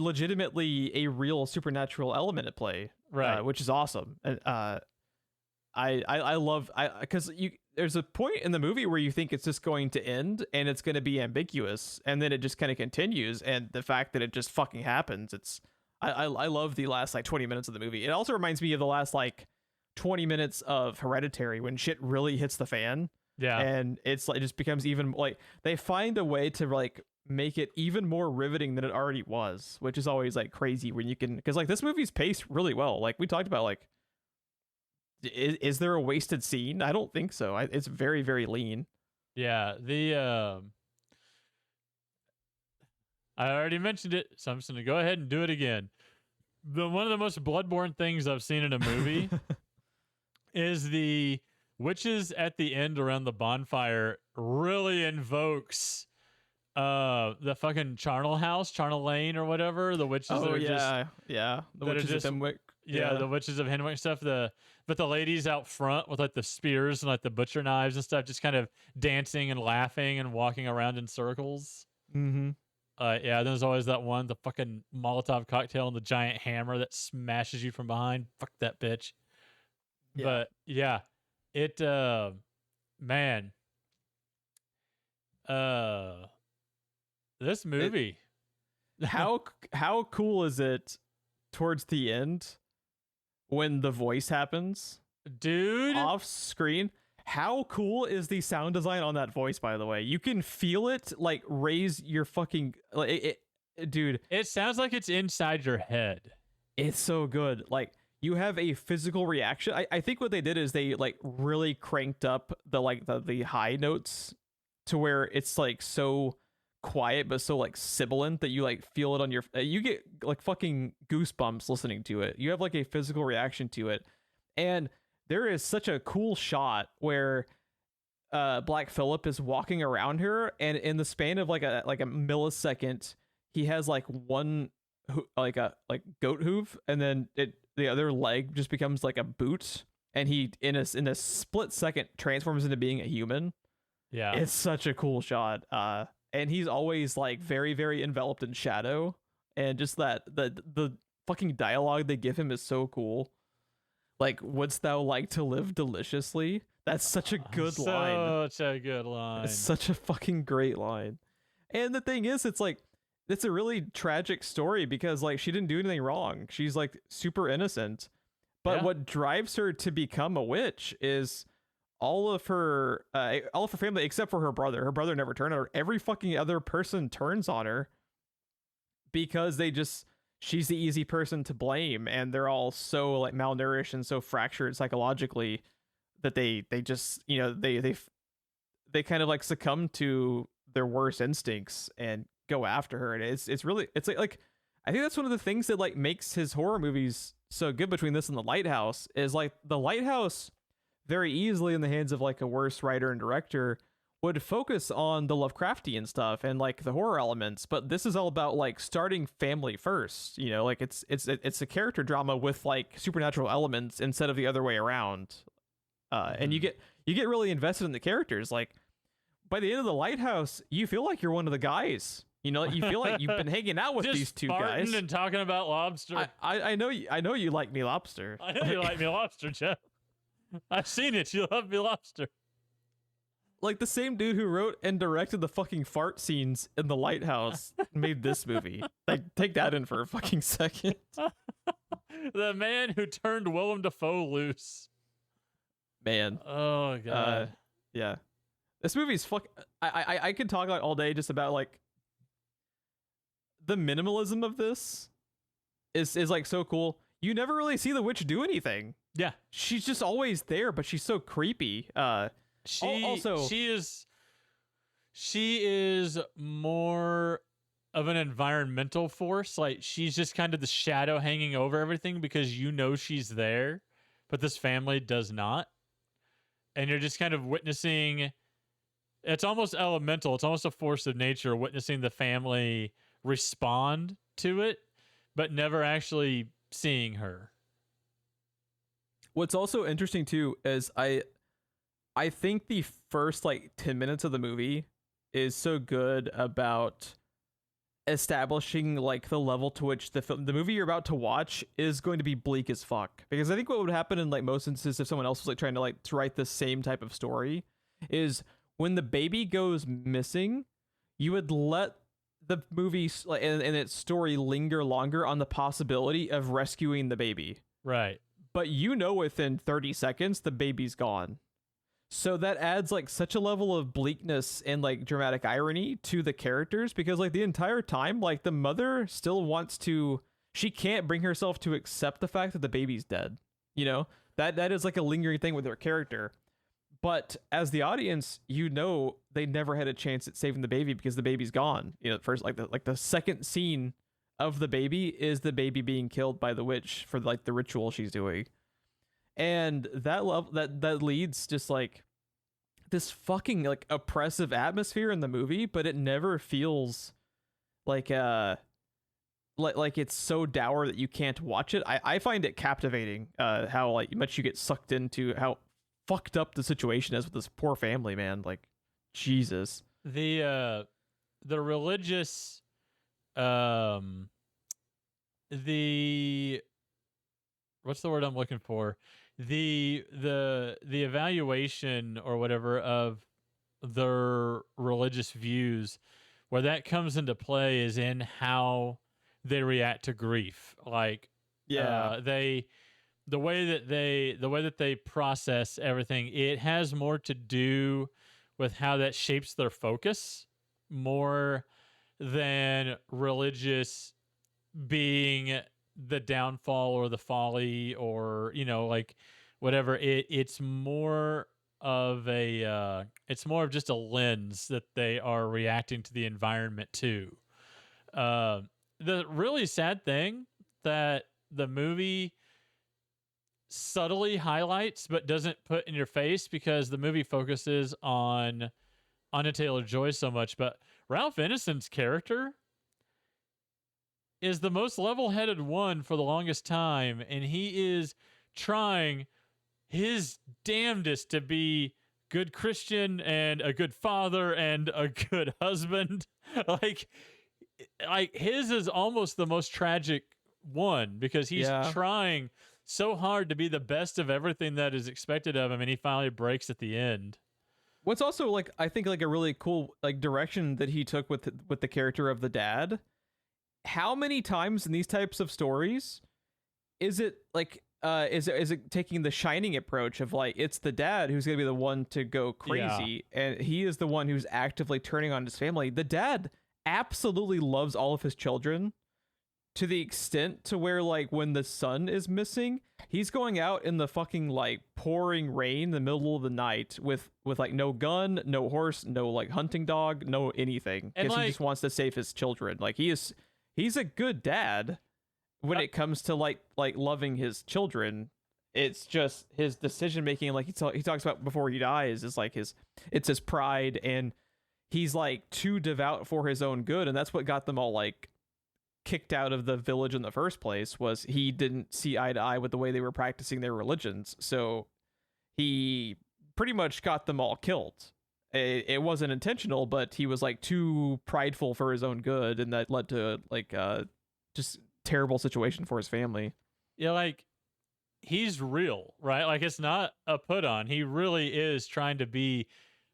legitimately a real supernatural element at play, right? Which is awesome. And I love because there's a point in the movie where you think it's just going to end and it's going to be ambiguous, and then it just kind of continues, and the fact that it just fucking happens, I love the last like 20 minutes of the movie. It also reminds me of the last like 20 minutes of Hereditary when shit really hits the fan. Yeah. And it's like, it just becomes even like they find a way to like make it even more riveting than it already was, which is always like crazy when you can, because like this movie's paced really well. Like we talked about, like is there a wasted scene? I don't think so. It's very, very lean. Yeah. I already mentioned it, so I'm just gonna go ahead and do it again. One of the most bloodborne things I've seen in a movie is the witches at the end around the bonfire really invokes the fucking charnel house, charnel lane or whatever. The witches that are the witches of Hemwick. The witches of Hemwick stuff. But the ladies out front with like the spears and like the butcher knives and stuff, just kind of dancing and laughing and walking around in circles. Mm-hmm. Then there's always that one, the fucking Molotov cocktail and the giant hammer that smashes you from behind. Fuck that bitch. Yeah. But yeah, it man. This movie. How cool is it towards the end when the voice happens? Dude. Off screen. How cool is the sound design on that voice, by the way? You can feel it like raise your fucking dude. It sounds like it's inside your head. It's so good. Like you have a physical reaction. I think what they did is they like really cranked up the high notes to where it's like so quiet but so like sibilant that you like feel it on your you get like fucking goosebumps listening to it. You have like a physical reaction to it. And there is such a cool shot where Black Phillip is walking around her, and in the span of like a millisecond, he has like one goat hoof, and then the other leg just becomes like a boot, and he in a split second transforms into being a human. Yeah, it's such a cool shot. And he's always like very, very enveloped in shadow, and just that the fucking dialogue they give him is so cool. Like, wouldst thou like to live deliciously? That's such a good line. Such a good line. It's such a fucking great line. And the thing is, it's like, it's a really tragic story because like she didn't do anything wrong. She's like super innocent. But what drives her to become a witch is all of her family, except for her brother. Her brother never turned on her. Every fucking other person turns on her because she's the easy person to blame, and they're all so like malnourished and so fractured psychologically that they just, you know, they kind of like succumb to their worst instincts and go after her. And it's really like I think that's one of the things that like makes his horror movies so good between this and The Lighthouse is like The Lighthouse very easily in the hands of like a worse writer and director would focus on the Lovecraftian stuff and like the horror elements, but this is all about like starting family first, you know, like it's a character drama with like supernatural elements instead of the other way around. And you get you get really invested in the characters. Like by the end of the lighthouse, you feel like you're one of the guys. You know, you feel like you've been hanging out with Just these two farting guys and talking about lobster. I know you like me lobster. I know you like me lobster, Geoff. I've seen it. You love me lobster. Like the same dude who wrote and directed the fucking fart scenes in the lighthouse made this movie. Like, take that in for a fucking second. The man who turned Willem Dafoe loose. Man. Oh god. Yeah. This movie's I could talk like all day just about like the minimalism of this is like so cool. You never really see the witch do anything. Yeah. She's just always there, but she's so creepy. She is more of an environmental force. Like she's just kind of the shadow hanging over everything because you know she's there, but this family does not. And you're just kind of witnessing. It's almost elemental. It's almost a force of nature, witnessing the family respond to it, but never actually seeing her. What's also interesting too is I think the first like 10 minutes of the movie is so good about establishing like the level to which the movie you're about to watch is going to be bleak as fuck. Because I think what would happen in like most instances if someone else was like trying to write the same type of story is when the baby goes missing, you would let the movie and its story linger longer on the possibility of rescuing the baby. Right. But you know within 30 seconds the baby's gone. So that adds like such a level of bleakness and like dramatic irony to the characters because like the entire time like the mother still wants to, she can't bring herself to accept the fact that the baby's dead. You know, that is like a lingering thing with her character. But as the audience, you know, they never had a chance at saving the baby because the baby's gone. You know, first like the second scene of the baby is the baby being killed by the witch for like the ritual she's doing. And that leads just like this fucking like oppressive atmosphere in the movie, but it never feels like like it's so dour that you can't watch it. I find it captivating how like much you get sucked into how fucked up the situation is with this poor family, man. Like Jesus. The religious the what's the word I'm looking for? The evaluation or whatever of their religious views, where that comes into play is in how they react to grief. Like, the way that they process everything, it has more to do with how that shapes their focus more than religious being the downfall or the folly or, you know, like whatever. It's more of just a lens that they are reacting to the environment to. The really sad thing that the movie subtly highlights but doesn't put in your face because the movie focuses on Anya Taylor-Joy so much, but Ralph Ineson's character is the most level-headed one for the longest time, and he is trying his damnedest to be good Christian and a good father and a good husband. like his is almost the most tragic one because he's trying so hard to be the best of everything that is expected of him, and he finally breaks at the end. What's also like I think like a really cool like direction that he took with the character of the dad. How many times in these types of stories is it like is it taking the Shining approach of like it's the dad who's gonna be the one to go crazy and he is the one who's actively turning on his family? The dad absolutely loves all of his children to the extent to where like when the son is missing, he's going out in the fucking like pouring rain in the middle of the night with like no gun, no horse, no like hunting dog, no anything, because he just wants to save his children. Like he's a good dad when it comes to like loving his children. It's just his decision making, like he talks about before he dies, is like it's his pride, and he's like too devout for his own good, and that's what got them all like kicked out of the village in the first place. Was he didn't see eye to eye with the way they were practicing their religions, so he pretty much got them all killed. It wasn't intentional, but he was like too prideful for his own good, and that led to like just terrible situation for his family. Yeah, like he's real, right? Like it's not a put on. He really is trying to be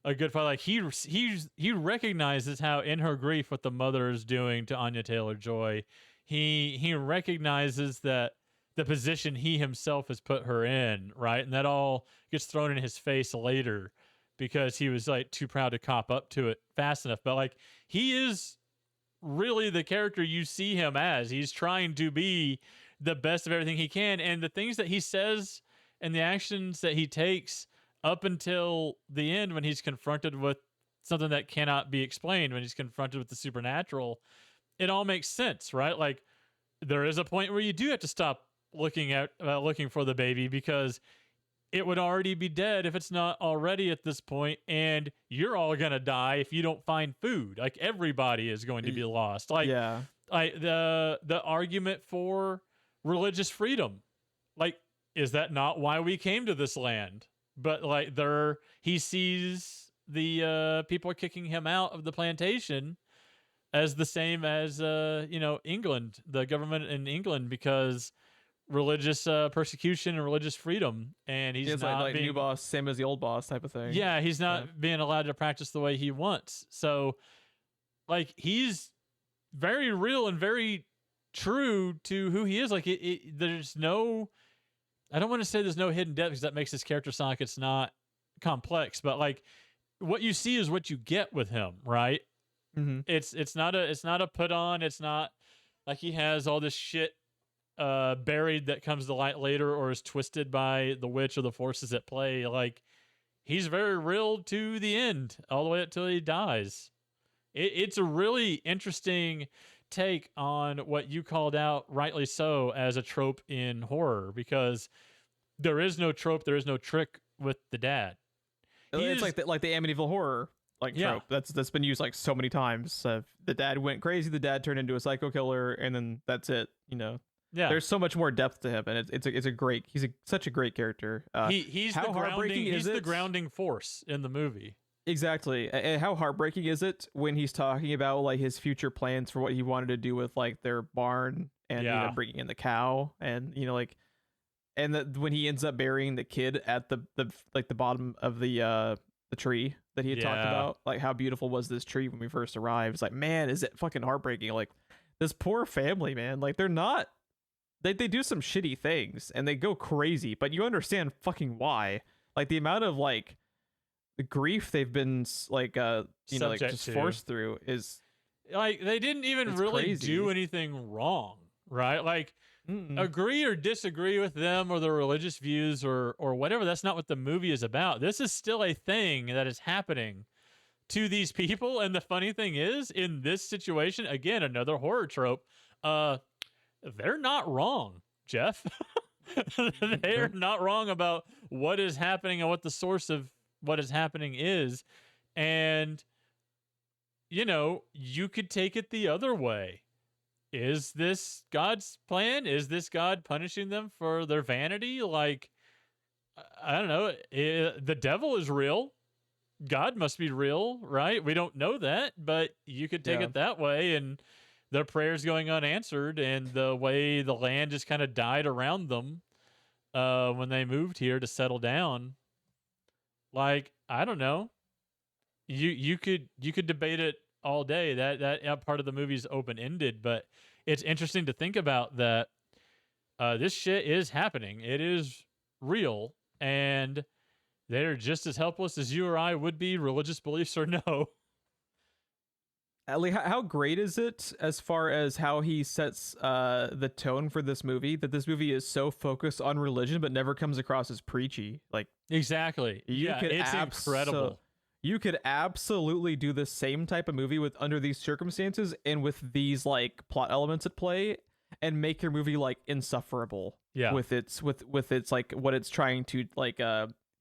a good father. Like he recognizes how in her grief what the mother is doing to Anya Taylor-Joy, he recognizes that the position he himself has put her in, right? And that all gets thrown in his face later because he was like too proud to cop up to it fast enough. But like he is really the character you see him as. He's trying to be the best of everything he can, and the things that he says and the actions that he takes up until the end when he's confronted with something that cannot be explained, when he's confronted with the supernatural, it all makes sense, right? Like there is a point where you do have to stop looking for the baby because it would already be dead if it's not already at this point, and you're all gonna die if you don't find food. Like everybody is going to be lost. Like Yeah. like the argument for religious freedom, like, is that not why we came to this land? But like he sees the people kicking him out of the plantation as the same as England, the government in England, because religious persecution and religious freedom, and he's not like being, new boss, same as the old boss type of thing. yeah, he's not being allowed to practice the way he wants. So like he's very real and very true to who he is. Like there's no, I don't want to say there's no hidden depth because that makes his character sound like it's not complex, but like what you see is what you get with him, right? Mm-hmm. It's not a put on. It's not like he has all this shit buried that comes to light later or is twisted by the witch or the forces at play. Like he's very real to the end, all the way up till he dies. It's a really interesting take on what you called out, rightly so, as a trope in horror, because there is no trope, there is no trick with the dad. It's like the Amityville horror trope that's been used like so many times. The dad went crazy, the dad turned into a psycho killer, and then that's it. Yeah, there's so much more depth to him, and he's such a great character. He's the grounding force in the movie. Exactly. And how heartbreaking is it when he's talking about like his future plans for what he wanted to do with like their barn and bringing in the cow, and when he ends up burying the kid at the bottom of the tree that he had talked about, like how beautiful was this tree when we first arrived. It's like, man, is it fucking heartbreaking? Like this poor family, man, like they do some shitty things and they go crazy, but you understand fucking why. Like the amount of like the grief they've been just forced through is like they didn't even really crazy. Do anything wrong, right? Like agree or disagree with them or their religious views or whatever. That's not what the movie is about. This is still a thing that is happening to these people. And the funny thing is, in this situation, again, another horror trope, they're not wrong, Geoff. They are not wrong about what is happening and what the source of what is happening is. And you could take it the other way. Is this God's plan? Is this God punishing them for their vanity? Like, I don't know. The devil is real. God must be real, right? We don't know that, but you could take it that way, and their prayers going unanswered, and the way the land just kind of died around them when they moved here to settle down. Like, I don't know. You could debate it all day. That part of the movie is open-ended, but it's interesting to think about that this shit is happening. It is real, and they're just as helpless as you or I would be, religious beliefs or no. Like, how great is it as far as how he sets the tone for this movie, that this movie is so focused on religion but never comes across as preachy? Like, exactly. It's incredible. You could absolutely do the same type of movie under these circumstances and with these like plot elements at play and make your movie like insufferable. Yeah. With its like what it's trying to like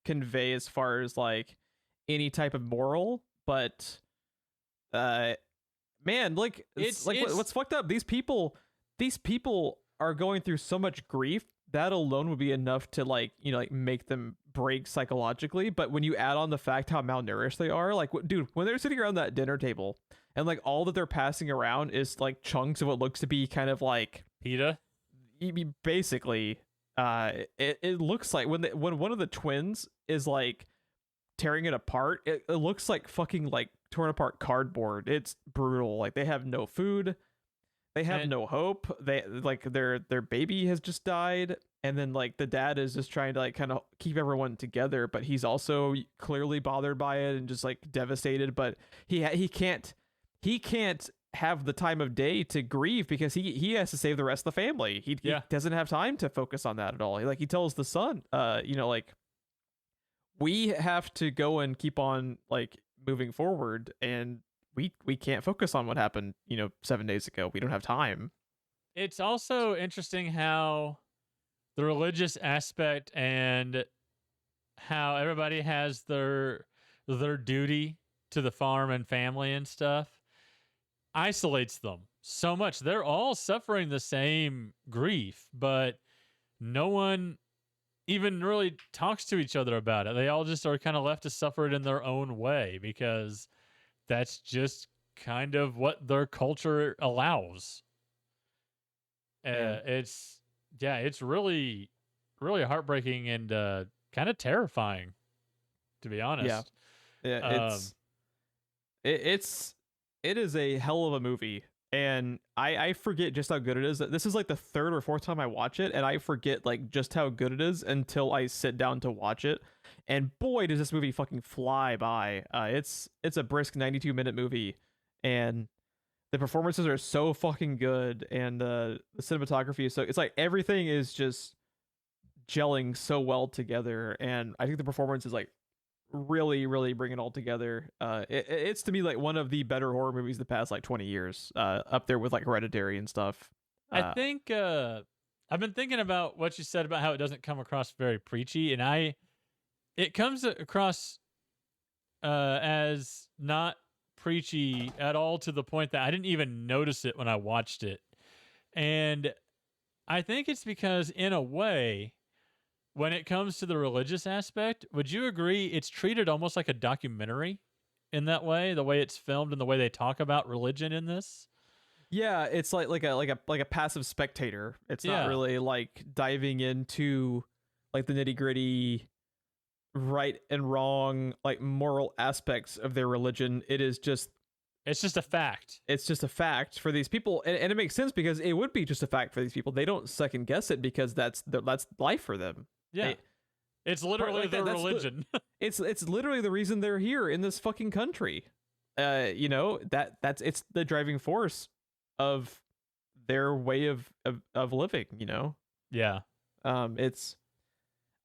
convey as far as like any type of moral, but man, like it's what's fucked up. These people are going through so much grief that alone would be enough to like make them break psychologically, but when you add on the fact how malnourished they are, like, dude, when they're sitting around that dinner table and like all that they're passing around is like chunks of what looks to be kind of like PETA. Basically, it looks like when one of the twins is like tearing it apart, it looks like fucking like torn apart cardboard. It's brutal. Like they have no food, they have no hope. They like their baby has just died, and then like the dad is just trying to like kind of keep everyone together, but he's also clearly bothered by it and just like devastated. But he can't have the time of day to grieve because he has to save the rest of the family. He doesn't have time to focus on that at all. He tells the son, like, we have to go and keep on like moving forward, and we can't focus on what happened 7 days ago. We don't have time. It's also interesting how the religious aspect and how everybody has their duty to the farm and family and stuff isolates them so much. They're all suffering the same grief, but no one even really talks to each other about it. They all just are kind of left to suffer it in their own way because that's just kind of what their culture allows. It's really, really heartbreaking and kind of terrifying, to be honest. It is a hell of a movie, and I forget just how good it is. This is like the third or fourth time I watch it, and I forget like just how good it is until I sit down to watch it. And boy, does this movie fucking fly by. It's a brisk 92-minute movie, and the performances are so fucking good, and the cinematography is so, it's like everything is just gelling so well together, and I think the performance is like really, really bring it all together. It's to me like one of the better horror movies the past like 20 years, up there with like Hereditary and stuff. I think I've been thinking about what you said about how it doesn't come across very preachy, and it comes across as not preachy at all, to the point that I didn't even notice it when I watched it. And I think it's because, in a way, when it comes to the religious aspect, would you agree it's treated almost like a documentary in that way, the way it's filmed and the way they talk about religion in this? Yeah, it's like a passive spectator. It's not really like diving into like the nitty-gritty right and wrong, like moral aspects of their religion. It's just a fact. It's just a fact for these people, and it makes sense because it would be just a fact for these people. They don't second guess it because that's life for them. Yeah, it's literally their religion. It's literally the reason they're here in this fucking country. It's the driving force of their way of living. Yeah.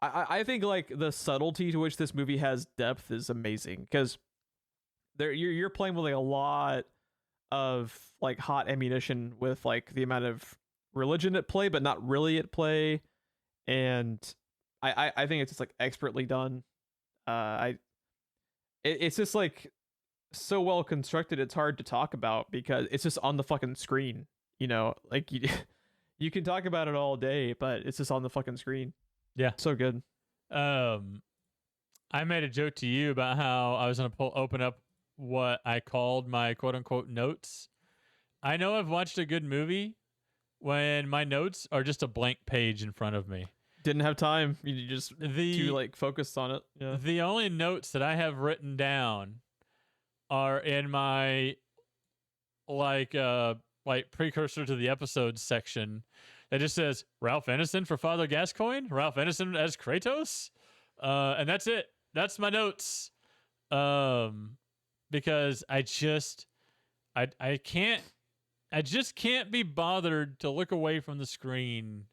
I think like the subtlety to which this movie has depth is amazing, because you're playing with like a lot of like hot ammunition with like the amount of religion at play, but not really at play, and I think it's just like expertly done. It's just like so well constructed. It's hard to talk about because it's just on the fucking screen. Like you can talk about it all day, but it's just on the fucking screen. Yeah, so good. I made a joke to you about how I was gonna open up what I called my quote unquote notes. I know I've watched a good movie when my notes are just a blank page in front of me. Didn't have time. You just too like focused on it. Yeah. The only notes that I have written down are in my like precursor to the episode section. It just says Ralph Ineson for Father Gascoigne, Ralph Ineson as Kratos, and that's it. That's my notes. Because I just can't be bothered to look away from the screen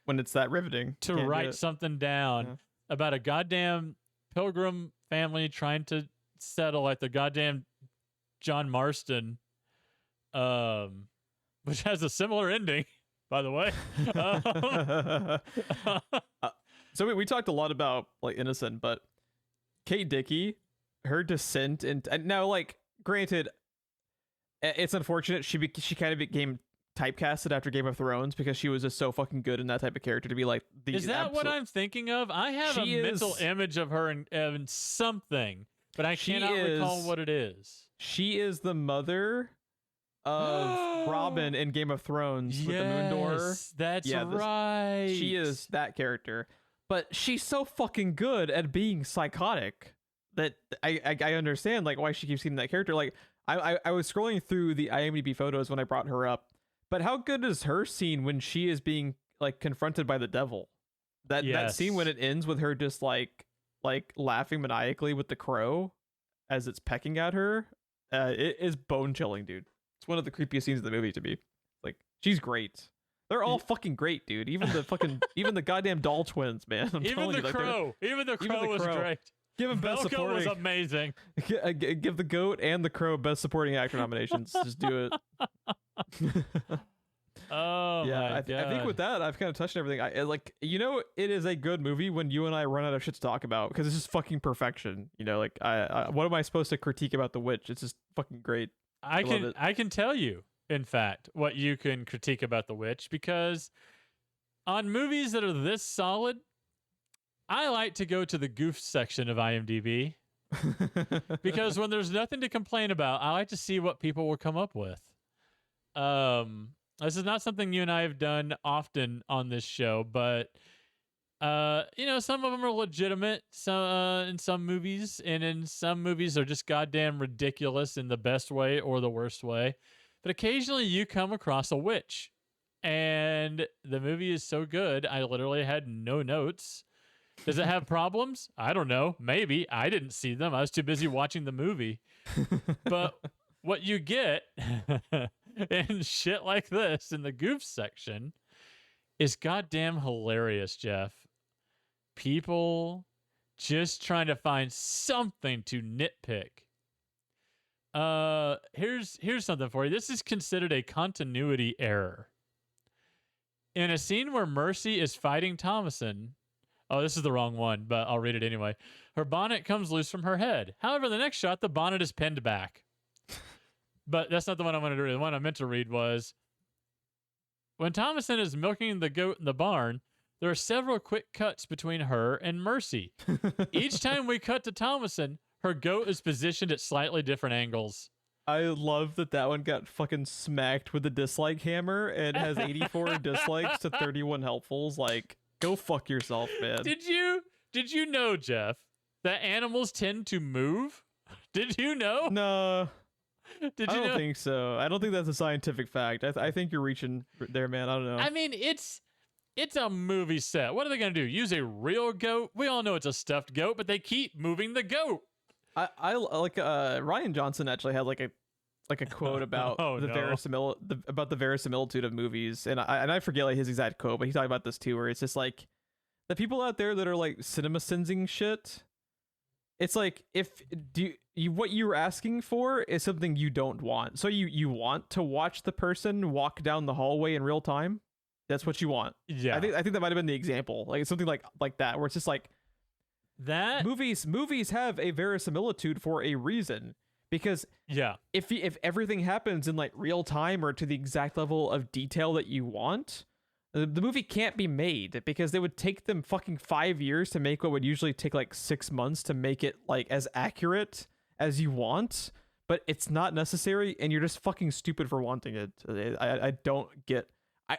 when it's that riveting to write something down about a goddamn pilgrim family trying to settle like the goddamn John Marston, which has a similar ending, by the way. So we talked a lot about like Innocent, but Kate Dickie, her descent, and now like granted, it's unfortunate she kind of became typecasted after Game of Thrones because she was just so fucking good in that type of character to be like the. Is that what I'm thinking of? I have a mental image of her in something, but I cannot recall what it is. She is the mother of Robin in Game of Thrones with the moon door. That's right. She is that character, but she's so fucking good at being psychotic that I understand like why she keeps getting that character. Like I was scrolling through the IMDb photos when I brought her up, but how good is her scene when she is being like confronted by the devil? That scene when it ends with her just like laughing maniacally with the crow as it's pecking at her, it is bone chilling, dude. It's one of the creepiest scenes of the movie to me. Like, she's great. They're all fucking great, dude. Even the fucking even the goddamn doll twins, man. Even the crow was great. Give him best supporting. Was amazing. Give the goat and the crow best supporting actor nominations. Just do it. Oh yeah, I think with that, I've kind of touched everything. It is a good movie when you and I run out of shit to talk about because it's just fucking perfection. What am I supposed to critique about The Witch? It's just fucking great. I can tell you, in fact, what you can critique about The Witch, because on movies that are this solid, I like to go to the goof section of IMDb because when there's nothing to complain about, I like to see what people will come up with. This is not something you and I have done often on this show, but some of them are legitimate. In some movies, and in some movies are just goddamn ridiculous in the best way or the worst way. But occasionally you come across a witch, and the movie is so good, I literally had no notes. Does it have problems? I don't know. Maybe. I didn't see them. I was too busy watching the movie. But what you get in shit like this in the goof section is goddamn hilarious, Geoff. People just trying to find something to nitpick. Here's something for you. This is considered a continuity error. In a scene where Mercy is fighting Thomason, oh, this is the wrong one, but I'll read it anyway. Her bonnet comes loose from her head. However, the next shot, the bonnet is pinned back. But that's not the one I wanted to read. The one I meant to read was, when Thomason is milking the goat in the barn, there are several quick cuts between her and Mercy. Each time we cut to Thomason, her goat is positioned at slightly different angles. I love that one got fucking smacked with the dislike hammer and has 84 dislikes to 31 helpfuls. Like, go fuck yourself, man. Did you know, Geoff, that animals tend to move? Did you know? No. I don't think so. I don't think that's a scientific fact. I think you're reaching there, man. I don't know. I mean, it's a movie set. What are they going to do? Use a real goat? We all know it's a stuffed goat, but they keep moving the goat. I like Ryan Johnson actually had like a quote about the verisimilitude of movies, and I forget like his exact quote, but he talked about this too, where it's just like the people out there that are like cinema sensing shit. It's like what you're asking for is something you don't want. So you want to watch the person walk down the hallway in real time. That's what you want. Yeah, I think that might have been the example. Like something like that, where it's just like that. Movies have a verisimilitude for a reason, because if everything happens in like real time or to the exact level of detail that you want, the movie can't be made, because it would take them fucking 5 years to make what would usually take like 6 months to make it like as accurate as you want. But it's not necessary, and you're just fucking stupid for wanting it. I don't get.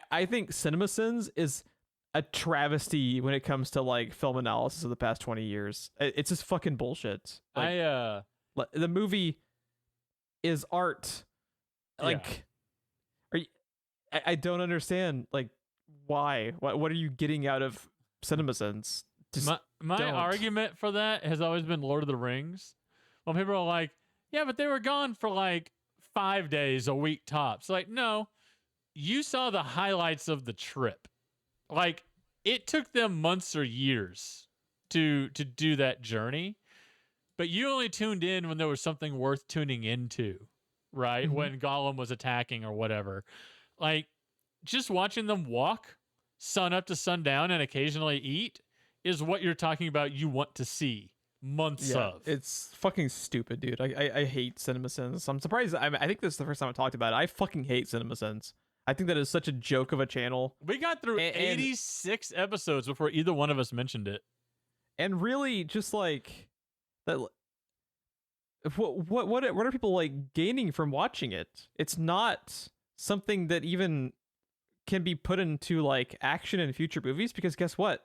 I think CinemaSins is a travesty when it comes to like film analysis of the past 20 years. It's just fucking bullshit. Like, the movie is art. Like, I don't understand. Like, why? What are you getting out of CinemaSins? My argument for that has always been Lord of the Rings. When people are like, yeah, but they were gone for like 5 days, a week tops. Like, no, you saw the highlights of the trip. Like, it took them months or years to do that journey, but you only tuned in when there was something worth tuning into, right? Mm-hmm. When Gollum was attacking or whatever. Like, just watching them walk sun up to sundown and occasionally eat is what you're talking about you want to see months of. It's fucking stupid, dude. I hate CinemaSins. I'm surprised. I think this is the first time I talked about it. I fucking hate CinemaSins. I think that is such a joke of a channel. We got through 86 episodes before either one of us mentioned it. And really, just like that. What are people like gaining from watching it? It's not something that even can be put into like action in future movies, because guess what?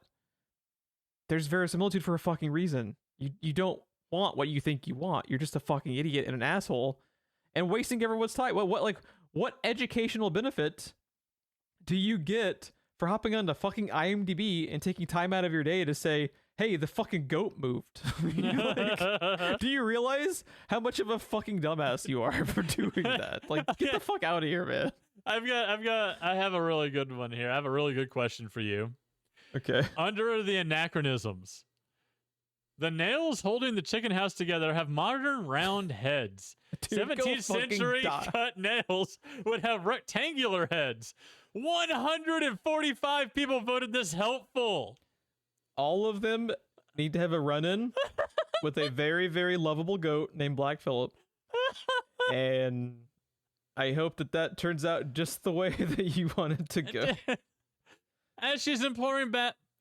There's verisimilitude for a fucking reason. You don't want what you think you want. You're just a fucking idiot and an asshole and wasting everyone's time. What educational benefit do you get for hopping onto fucking IMDb and taking time out of your day to say, hey, the fucking goat moved? Like, do you realize how much of a fucking dumbass you are for doing that? Like, get the fuck out of here, man. I have a really good one here. I have a really good question for you. Okay. Under the anachronisms, the nails holding the chicken house together have modern round heads. Dude, 17th century cut nails would have rectangular heads. 145 people voted this helpful. All of them need to have a run-in with a very, very lovable goat named Black Phillip. And I hope that turns out just the way that you want it to go. As she's imploring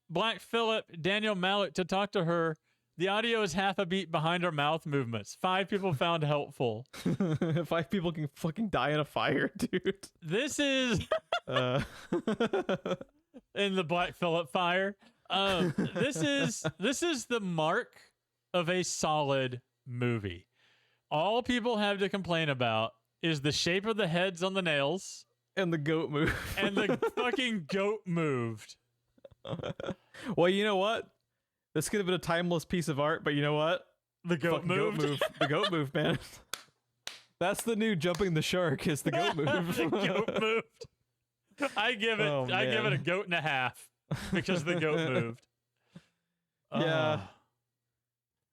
Black Phillip, Daniel Malik, to talk to her, the audio is half a beat behind her mouth movements. 5 people found helpful. 5 people can fucking die in a fire, dude. This is in the Black Phillip fire. This is the mark of a solid movie. All people have to complain about is the shape of the heads on the nails. And the goat moved. And the fucking goat moved. Well, you know what? This could have been a timeless piece of art, but you know what? The goat moved. The goat moved, man. That's the new jumping the shark, is the goat move. The goat moved. I give it a goat and a half because the goat moved. Yeah.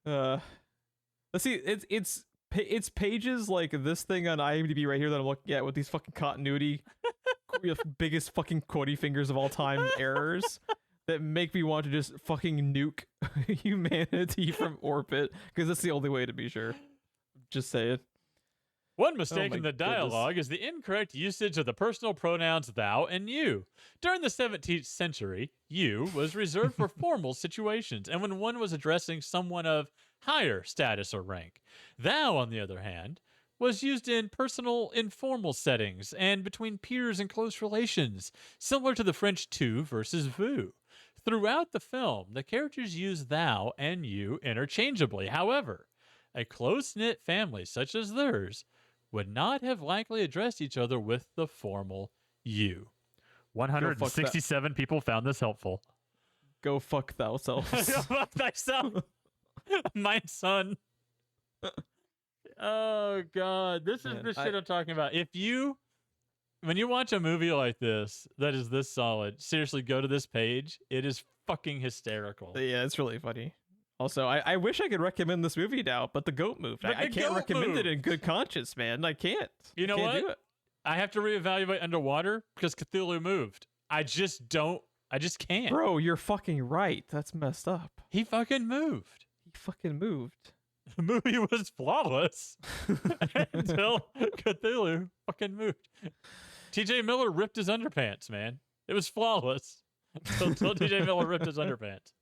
Let's see. It's pages like this thing on IMDb right here that I'm looking at with these fucking continuity, biggest fucking quotey fingers of all time errors that make me want to just fucking nuke humanity from orbit, because that's the only way to be sure. Just say it. One mistake in the dialogue is the incorrect usage of the personal pronouns thou and you. During the 17th century, you was reserved for formal situations, and when one was addressing someone of higher status or rank. Thou, on the other hand, was used in personal, informal settings and between peers in close relations, similar to the French tu versus vous. Throughout the film, the characters use thou and you interchangeably. However, a close-knit family such as theirs would not have likely addressed each other with the formal you. 167 people found this helpful. Go fuck thyself. Go fuck thyself. My son. Oh, God. This is the shit I'm talking about. When you watch a movie like this, that is this solid, seriously, go to this page. It is fucking hysterical. Yeah, it's really funny. Also, I wish I could recommend this movie now, but the goat moved. I can't recommend it in good conscience, man. I can't. You know what? Do it. I have to reevaluate Underwater because Cthulhu moved. I just can't. Bro, you're fucking right. That's messed up. He fucking moved. The movie was flawless until Cthulhu fucking moved. TJ Miller ripped his underpants, man. It was flawless until TJ Miller ripped his underpants.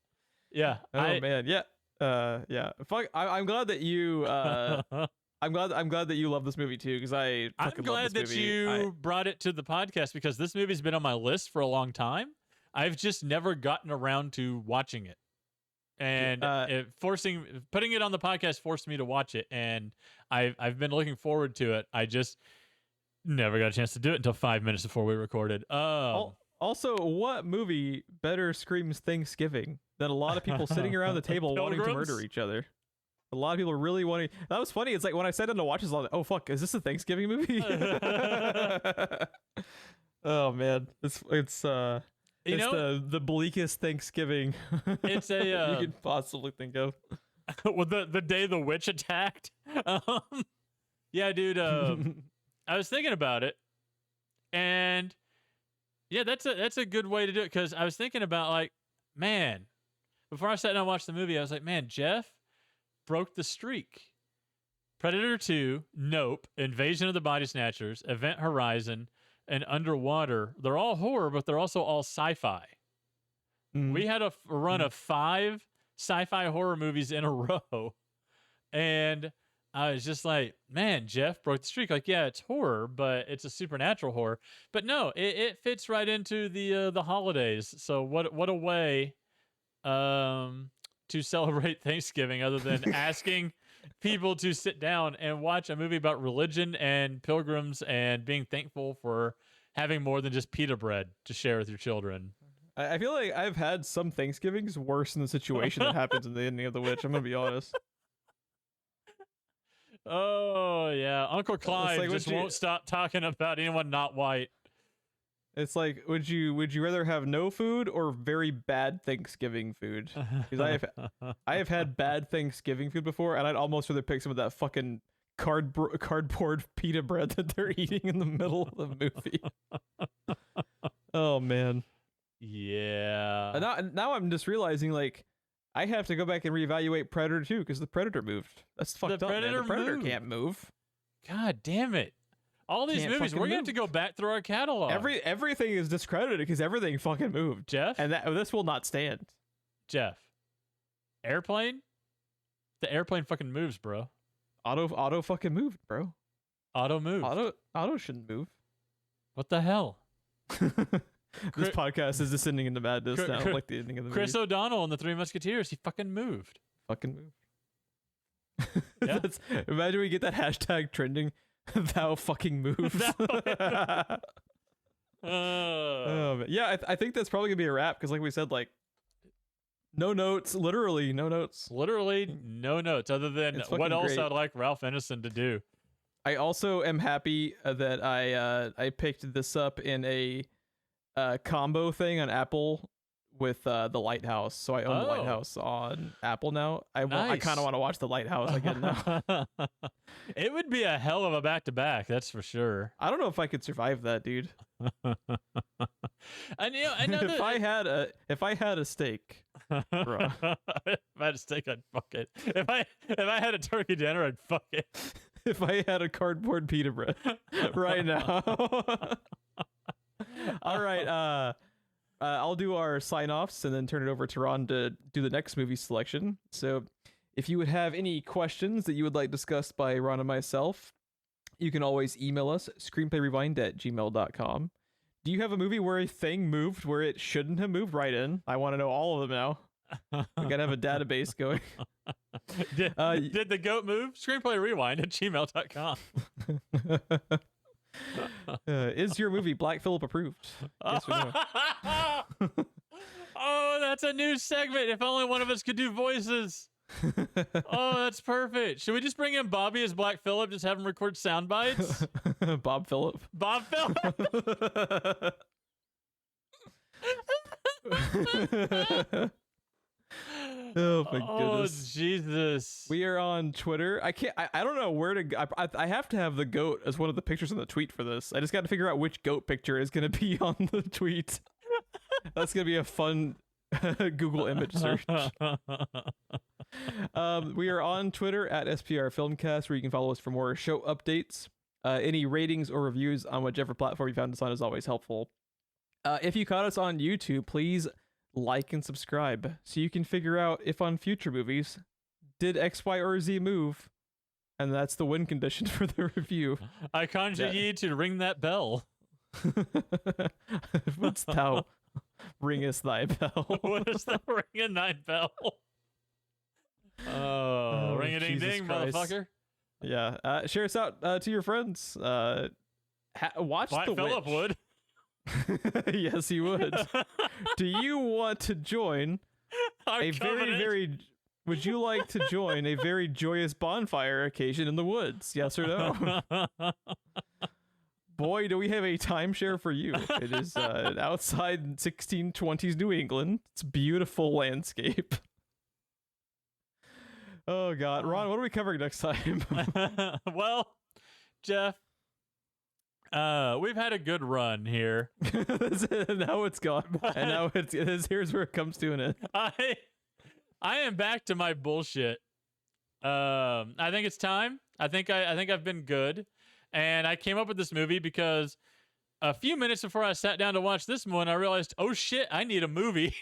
Yeah. Man. Yeah. Yeah. Fuck. I'm glad that you. I'm glad that you love this movie too, because I'm glad that you brought it to the podcast, because this movie's been on my list for a long time. I've just never gotten around to watching it. And putting it on the podcast forced me to watch it, and I've been looking forward to it. I just never got a chance to do it until 5 minutes before we recorded. Also, what movie better screams Thanksgiving than a lot of people sitting around the table wanting to murder each other? A lot of people really wanting. That was funny. It's like when I sat down to watch this, I was like, oh fuck, is this a Thanksgiving movie? Oh man, it's the bleakest Thanksgiving it's a you could possibly think of. Well, the day the witch attacked. Yeah, dude. I was thinking about it, and yeah, that's a good way to do it, because I was thinking about, like, man, before I sat down and watched the movie, I was like, man, Geoff broke the streak. Predator 2, Nope, Invasion of the Body Snatchers, Event Horizon, and underwater. They're all horror, but they're also all sci-fi. We had a run of 5 sci-fi horror movies in a row. And I was just like, man, Geoff broke the streak. Like, yeah, it's horror, but it's a supernatural horror. But no, it fits right into the holidays. So what a way to celebrate Thanksgiving other than asking people to sit down and watch a movie about religion and pilgrims and being thankful for having more than just pita bread to share with your children. I feel like I've had some Thanksgivings worse than the situation that happens in the ending of The Witch. I'm gonna be honest. Oh yeah, Uncle Clive like, just won't stop talking about anyone not white. It's like, would you rather have no food or very bad Thanksgiving food? Because I have had bad Thanksgiving food before, and I'd almost rather pick some of that fucking cardboard pita bread that they're eating in the middle of the movie. Oh man. Yeah. Now I'm just realizing, like, I have to go back and reevaluate Predator 2 because the Predator moved. That's fucked up, man. The Predator can't move. God damn it. All these movies, we're going to have to go back through our catalog. Everything is discredited because everything fucking moved. Geoff? And this will not stand. Geoff. Airplane? The airplane fucking moves, bro. Auto fucking moved, bro. Auto moved. Auto shouldn't move. What the hell? This podcast is descending into madness now, like the ending of the Chris movie. O'Donnell and the Three Musketeers, he fucking moved. Fucking moved. Yeah. Imagine we get that hashtag trending. Thou fucking moves. Yeah, I think that's probably gonna be a wrap because, like we said, like no notes, literally no notes. Literally no notes other than what else I'd like Ralph Ineson to do. I also am happy that I picked this up in a combo thing on Apple with the Lighthouse, so I own the Lighthouse on Apple now. I kind of want to watch the Lighthouse again now. It would be a hell of a back-to-back, that's for sure. I don't know if I could survive that, dude. I know if I had a steak, bro. If I had a steak, I'd fuck it. If I had a turkey dinner, I'd fuck it. If I had a cardboard pita bread right now. All right, I'll do our sign-offs and then turn it over to Ron to do the next movie selection. So if you would have any questions that you would like discussed by Ron and myself, you can always email us, screenplayrewind@gmail.com. Do you have a movie where a thing moved where it shouldn't have moved? Right in. I want to know all of them now. We gotta have a database going. Did the goat move? Screenplay Rewind at gmail.com. Is your movie Black Phillip approved? Yes or no? Oh, that's a new segment. If only one of us could do voices. Oh, that's perfect. Should we just bring in Bobby as Black Phillip? Just have him record sound bites? Bob Phillip. Bob Phillip. Oh my goodness. Oh Jesus. We are on Twitter. I don't know where to go. I have to have the goat as one of the pictures on the tweet for this. I just got to figure out which goat picture is going to be on the tweet. That's going to be a fun Google image search. We are on Twitter at SPR Filmcast, where you can follow us for more show updates. Any ratings or reviews on whichever platform you found us on is always helpful. If you caught us on YouTube, please like and subscribe so you can figure out if on future movies did X, Y, or Z move, and that's the win condition for the review. I conjure ye to ring that bell. What's thou ringest thy bell? What is the ringing thy bell? Oh, ring a ding ding, motherfucker. Yeah, share us out to your friends. Watch Black The Phillip Witch. would. Yes, he would. Do you want to join would you like to join a very joyous bonfire occasion in the woods? Yes or no? Boy, do we have a timeshare for you. It is outside 1620s New England. It's a beautiful landscape. Oh God, Ron, what are we covering next time? Well, Geoff, we've had a good run here. Now it's gone, and now here's where it comes to an end. I am back to my bullshit. I think it's time. I think I've been good, and I came up with this movie because a few minutes before I sat down to watch this one, I realized, oh shit, I need a movie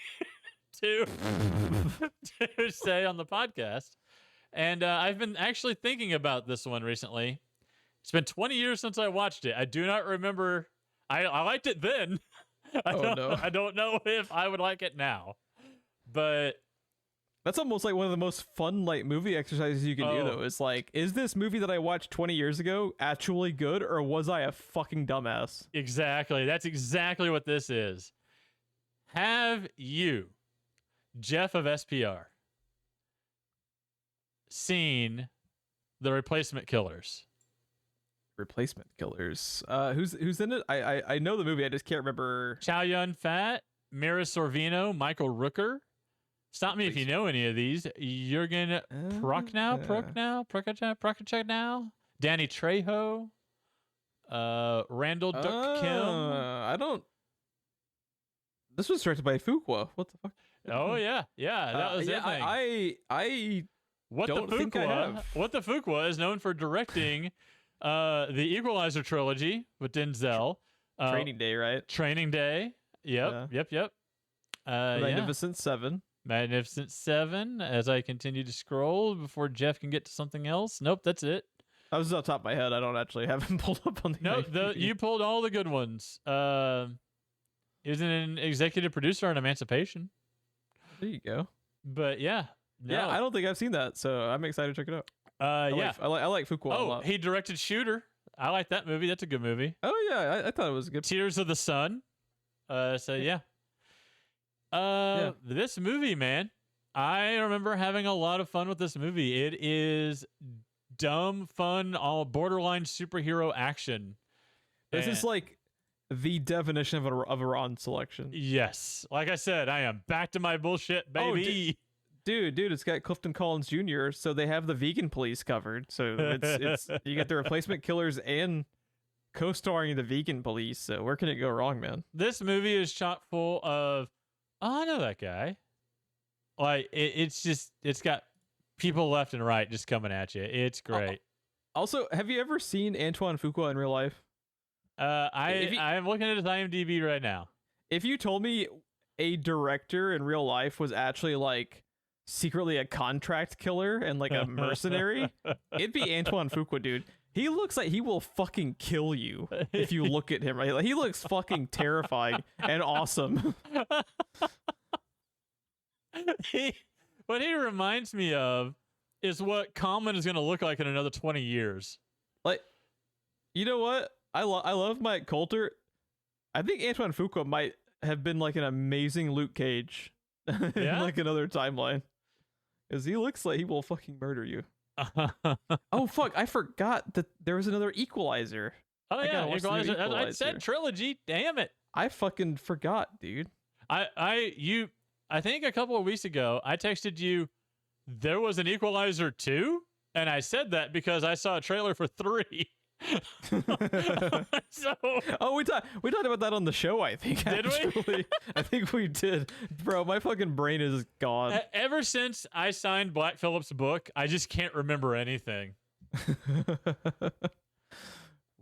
to to say on the podcast. And I've been actually thinking about this one recently. It's been 20 years since I watched it. I do not remember. I liked it then. I don't know if I would like it now. But that's almost like one of the most fun like movie exercises you can do though. Is like, is this movie that I watched 20 years ago actually good, or was I a fucking dumbass? Exactly. That's exactly what this is. Have you, Geoff of SPR, seen The Replacement Killers? Replacement Killers. Who's in it? I know the movie. I just can't remember. Chow Yun-fat, Mira Sorvino, Michael Rooker. Stop me if you know any of these. Jurgen Prochnow, Danny Trejo, Randall Duck Kim. I don't. This was directed by Fuqua. What the fuck? Oh yeah, that was it. What the Fuqua is known for directing the Equalizer trilogy with Denzel. Training Day, right? Training Day. Yep. Magnificent Seven. Magnificent Seven. As I continue to scroll before Geoff can get to something else. Nope, that's it. I was off the top of my head. I don't actually have him pulled up on the. Nope, you pulled all the good ones. He was an executive producer on Emancipation. There you go. But yeah. Yeah, I don't think I've seen that, so I'm excited to check it out. I like Fuqua a lot. He directed Shooter. I like that movie. That's a good movie. Oh yeah, I thought it was good. Tears of the Sun. Yeah. This movie, man, I remember having a lot of fun with this movie. It is dumb, fun, all borderline superhero action. This is like the definition of a Ron selection. Yes. Like I said, I am back to my bullshit, baby. Dude, it's got Clifton Collins Jr., so they have the vegan police covered. So it's you get the Replacement Killers and co-starring the vegan police. So where can it go wrong, man? This movie is chock full of, I know that guy. Like it's got people left and right just coming at you. It's great. Also, have you ever seen Antoine Fuqua in real life? I'm looking at his IMDb right now. If you told me a director in real life was actually like secretly a contract killer and like a mercenary, it'd be Antoine Fuqua, dude. He looks like he will fucking kill you if you look at him. Right? Like, he looks fucking terrifying and awesome. What he reminds me of is what Common is going to look like in another 20 years. Like, you know what? I love Mike Coulter. I think Antoine Fuqua might have been like an amazing Luke Cage in like another timeline. Because he looks like he will fucking murder you. Oh, fuck. I forgot that there was another Equalizer. Oh, yeah. Equalizer. I said trilogy. Damn it. I fucking forgot, dude. I think a couple of weeks ago, I texted you, there was an Equalizer 2? And I said that because I saw a trailer for 3. We talked about that on the show, I think. Did we? I think we did. Bro, my fucking brain is gone. Ever since I signed Black Phillip's book, I just can't remember anything.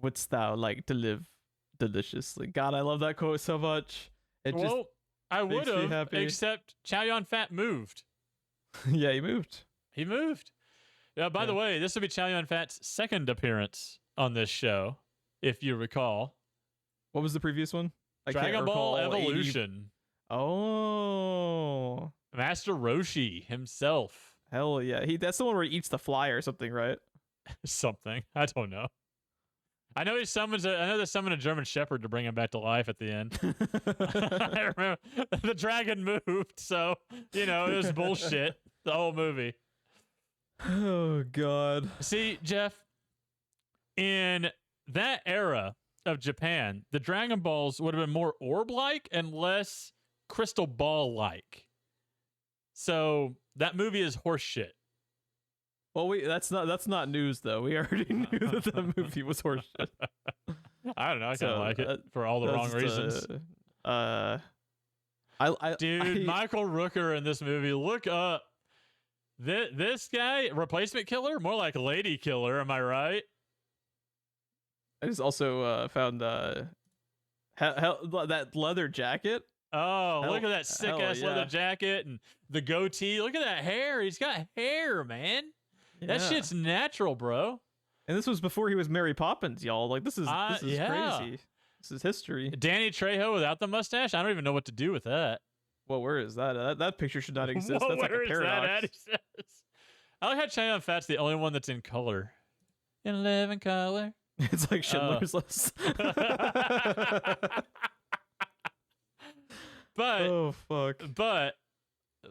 Wouldst thou like to live deliciously? God, I love that quote so much. I would have, except Chow Yun-fat moved. Yeah, he moved. Yeah, by the way, this will be Chow Yun-fat's second appearance on this show, if you recall. What was the previous one? Dragon Ball Evolution. Oh. Master Roshi himself. Hell yeah. That's the one where he eats the fly or something, right? Something. I don't know. I know they summoned a German Shepherd to bring him back to life at the end. I remember the dragon moved, so, it was bullshit, the whole movie. Oh, God. See, Geoff, in that era of Japan, the Dragon Balls would have been more orb-like and less crystal ball-like. So that movie is horseshit. Well, that's not news though. We already knew that movie was horseshit. I don't know. I kind of like it for all the wrong reasons. Michael Rooker in this movie. Look up this guy, replacement killer, more like lady killer. Am I right? I just also found That leather jacket. Oh, look at that sick ass yeah. leather jacket and the goatee. Look at that hair. He's got hair, man. Yeah. That shit's natural, bro. And this was before he was Mary Poppins, y'all. Like this is yeah. crazy. This is history. Danny Trejo without the mustache. I don't even know what to do with that. Well, where is that? That picture should not exist. That's like a paradox. I like how Chow Yun-Fat's the only one that's in color. In living color. It's like Schindler's List. But oh fuck. But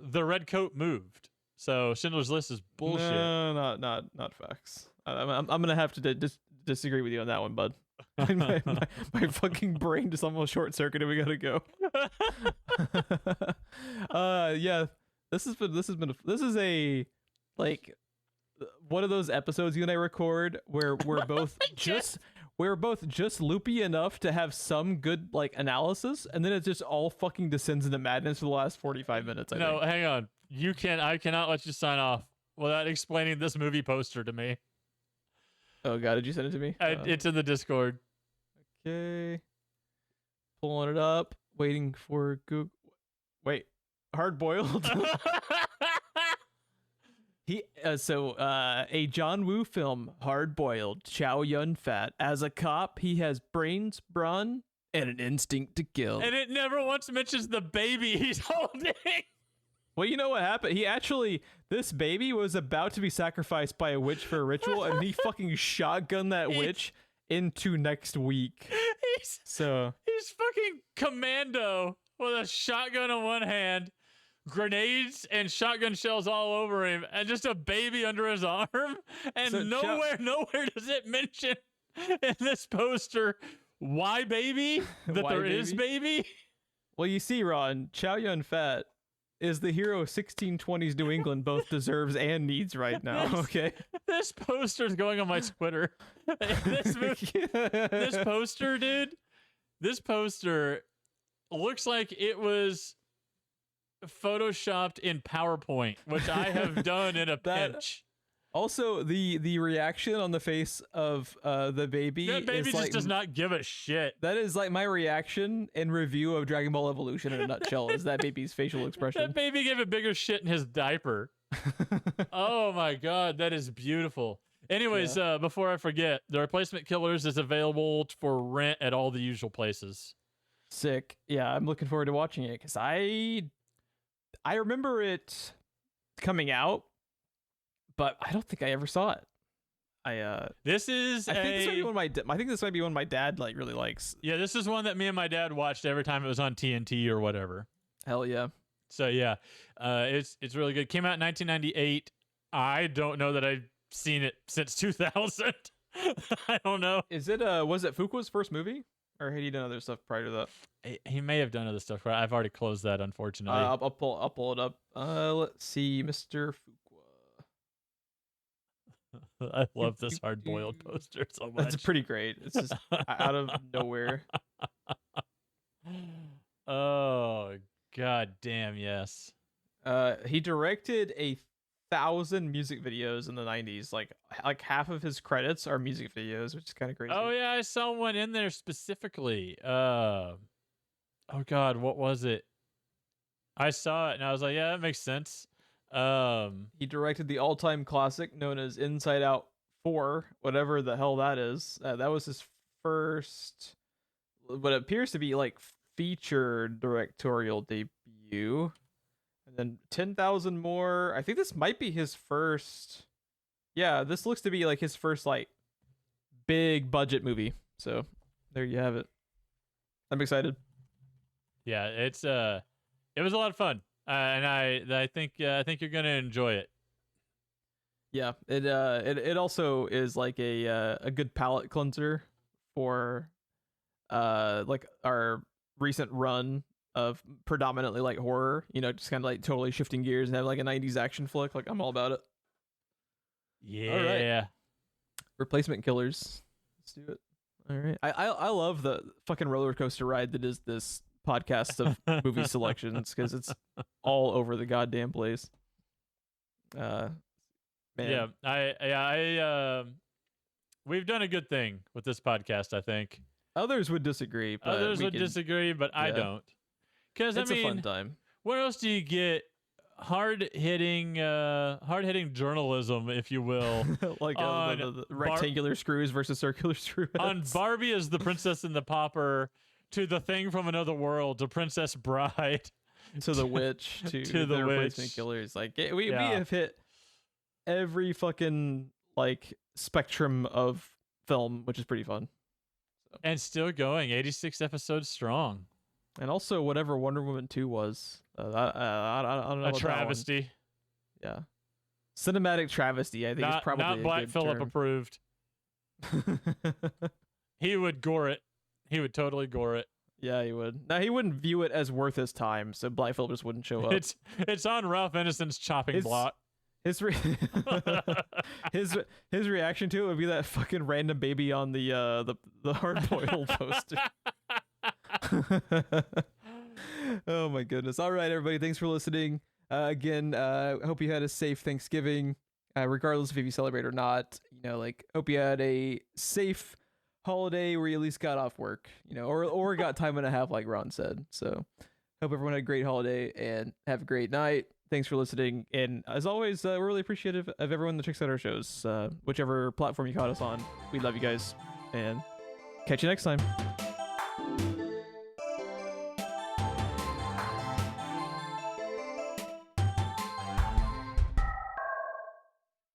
the red coat moved, so Schindler's List is bullshit. No, not facts. I'm gonna have to disagree with you on that one, bud. my fucking brain just almost short circuited. We gotta go. Yeah. This is a like one of those episodes you and I record where we're both just loopy enough to have some good like analysis, and then it just all fucking descends into madness for the last 45 minutes. I think. Hang on. I cannot let you sign off without explaining this movie poster to me. Oh god, did you send it to me? It's in the Discord. Okay. Pulling it up, waiting for Google. Wait, hard boiled. A John Woo film, Hard Boiled, Chow Yun-Fat. As a cop, he has brains, brawn, and an instinct to kill. And it never once mentions the baby he's holding. Well, you know what happened? This baby was about to be sacrificed by a witch for a ritual, and he fucking shotgunned that witch into next week. He's fucking commando with a shotgun in one hand, grenades and shotgun shells all over him, and just a baby under his arm. And so nowhere does it mention in this poster why baby that there is baby. Well, you see, Ron, Chow Yun-Fat is the hero 1620s New England both deserves and needs right now. Okay, this poster's going on my Twitter. This poster, dude. This poster looks like it was photoshopped in PowerPoint, which I have done in a pinch. Also, the reaction on the face of the baby. That baby just does not give a shit. That is like my reaction and review of Dragon Ball Evolution in a nutshell. Is that baby's facial expression? That baby gave a bigger shit in his diaper. Oh my god, that is beautiful. Anyways, before I forget, The Replacement Killers is available for rent at all the usual places. Sick. Yeah, I'm looking forward to watching it because I remember it coming out, but I don't think I ever saw it. I think this might be one my dad like really likes. Yeah, this is one that me and my dad watched every time it was on TNT or whatever. Hell yeah. So yeah, it's really good. Came out in 1998. I don't know that I've seen it since 2000. I don't know. Was it Fuqua's first movie, or had he done other stuff prior to that? He may have done other stuff. I've already closed that, unfortunately. I'll pull it up. Let's see, Mr. Fuqua. I love this hard-boiled poster so much. That's pretty great. It's just out of nowhere. Oh god damn, yes. He directed 1,000 music videos in the 90s. Like half of his credits are music videos, which is kind of crazy. Oh yeah, I saw one in there specifically. Oh god, what was it? I saw it and I was like, yeah, that makes sense. He directed the all-time classic known as Inside Out 4, whatever the hell that is. That was his first, what appears to be like feature directorial debut. And then 10,000 more. I think this might be his first. Yeah, this looks to be like his first like big budget movie. So there you have it. I'm excited. Yeah, it was a lot of fun. And I think you're gonna enjoy it. Yeah, it also is like a good palate cleanser for like our recent run of predominantly like horror, just kind of like totally shifting gears and have like a 90s action flick. Like I'm all about it. Yeah. All right. Replacement Killers. Let's do it. All right. I love the fucking roller coaster ride that is this podcast of movie selections because it's all over the goddamn place. Man. Yeah, I we've done a good thing with this podcast, I think. Others would disagree. But Others would disagree, but I don't. Because it's I mean, a fun time. Where else do you get hard-hitting journalism, if you will? Like the rectangular screws versus circular screws. On Barbie as the Princess and the Pauper, to The Thing from Another World, to Princess Bride, to The Witch, to the Replacement Killers. Like we have hit every fucking like spectrum of film, which is pretty fun. So. And still going, 86 episodes strong. And also whatever Wonder Woman 2 was, I don't know. A travesty. Yeah, cinematic travesty. I think it's probably not Black Phillip term. Approved. He would gore it. He would totally gore it. Yeah, he would. Now he wouldn't view it as worth his time, so Black Phillip just wouldn't show up. It's on Ralph Ineson's chopping block. His his reaction to it would be that fucking random baby on the hard boiled toaster. Oh my goodness. All right, everybody, thanks for listening. Again, hope you had a safe Thanksgiving, regardless of if you celebrate or not. Hope you had a safe holiday where you at least got off work, or got time and a half, like Ron said. So hope everyone had a great holiday and have a great night. Thanks for listening. And as always, we're really appreciative of everyone that checks out our shows, whichever platform you caught us on. We love you guys, and catch you next time.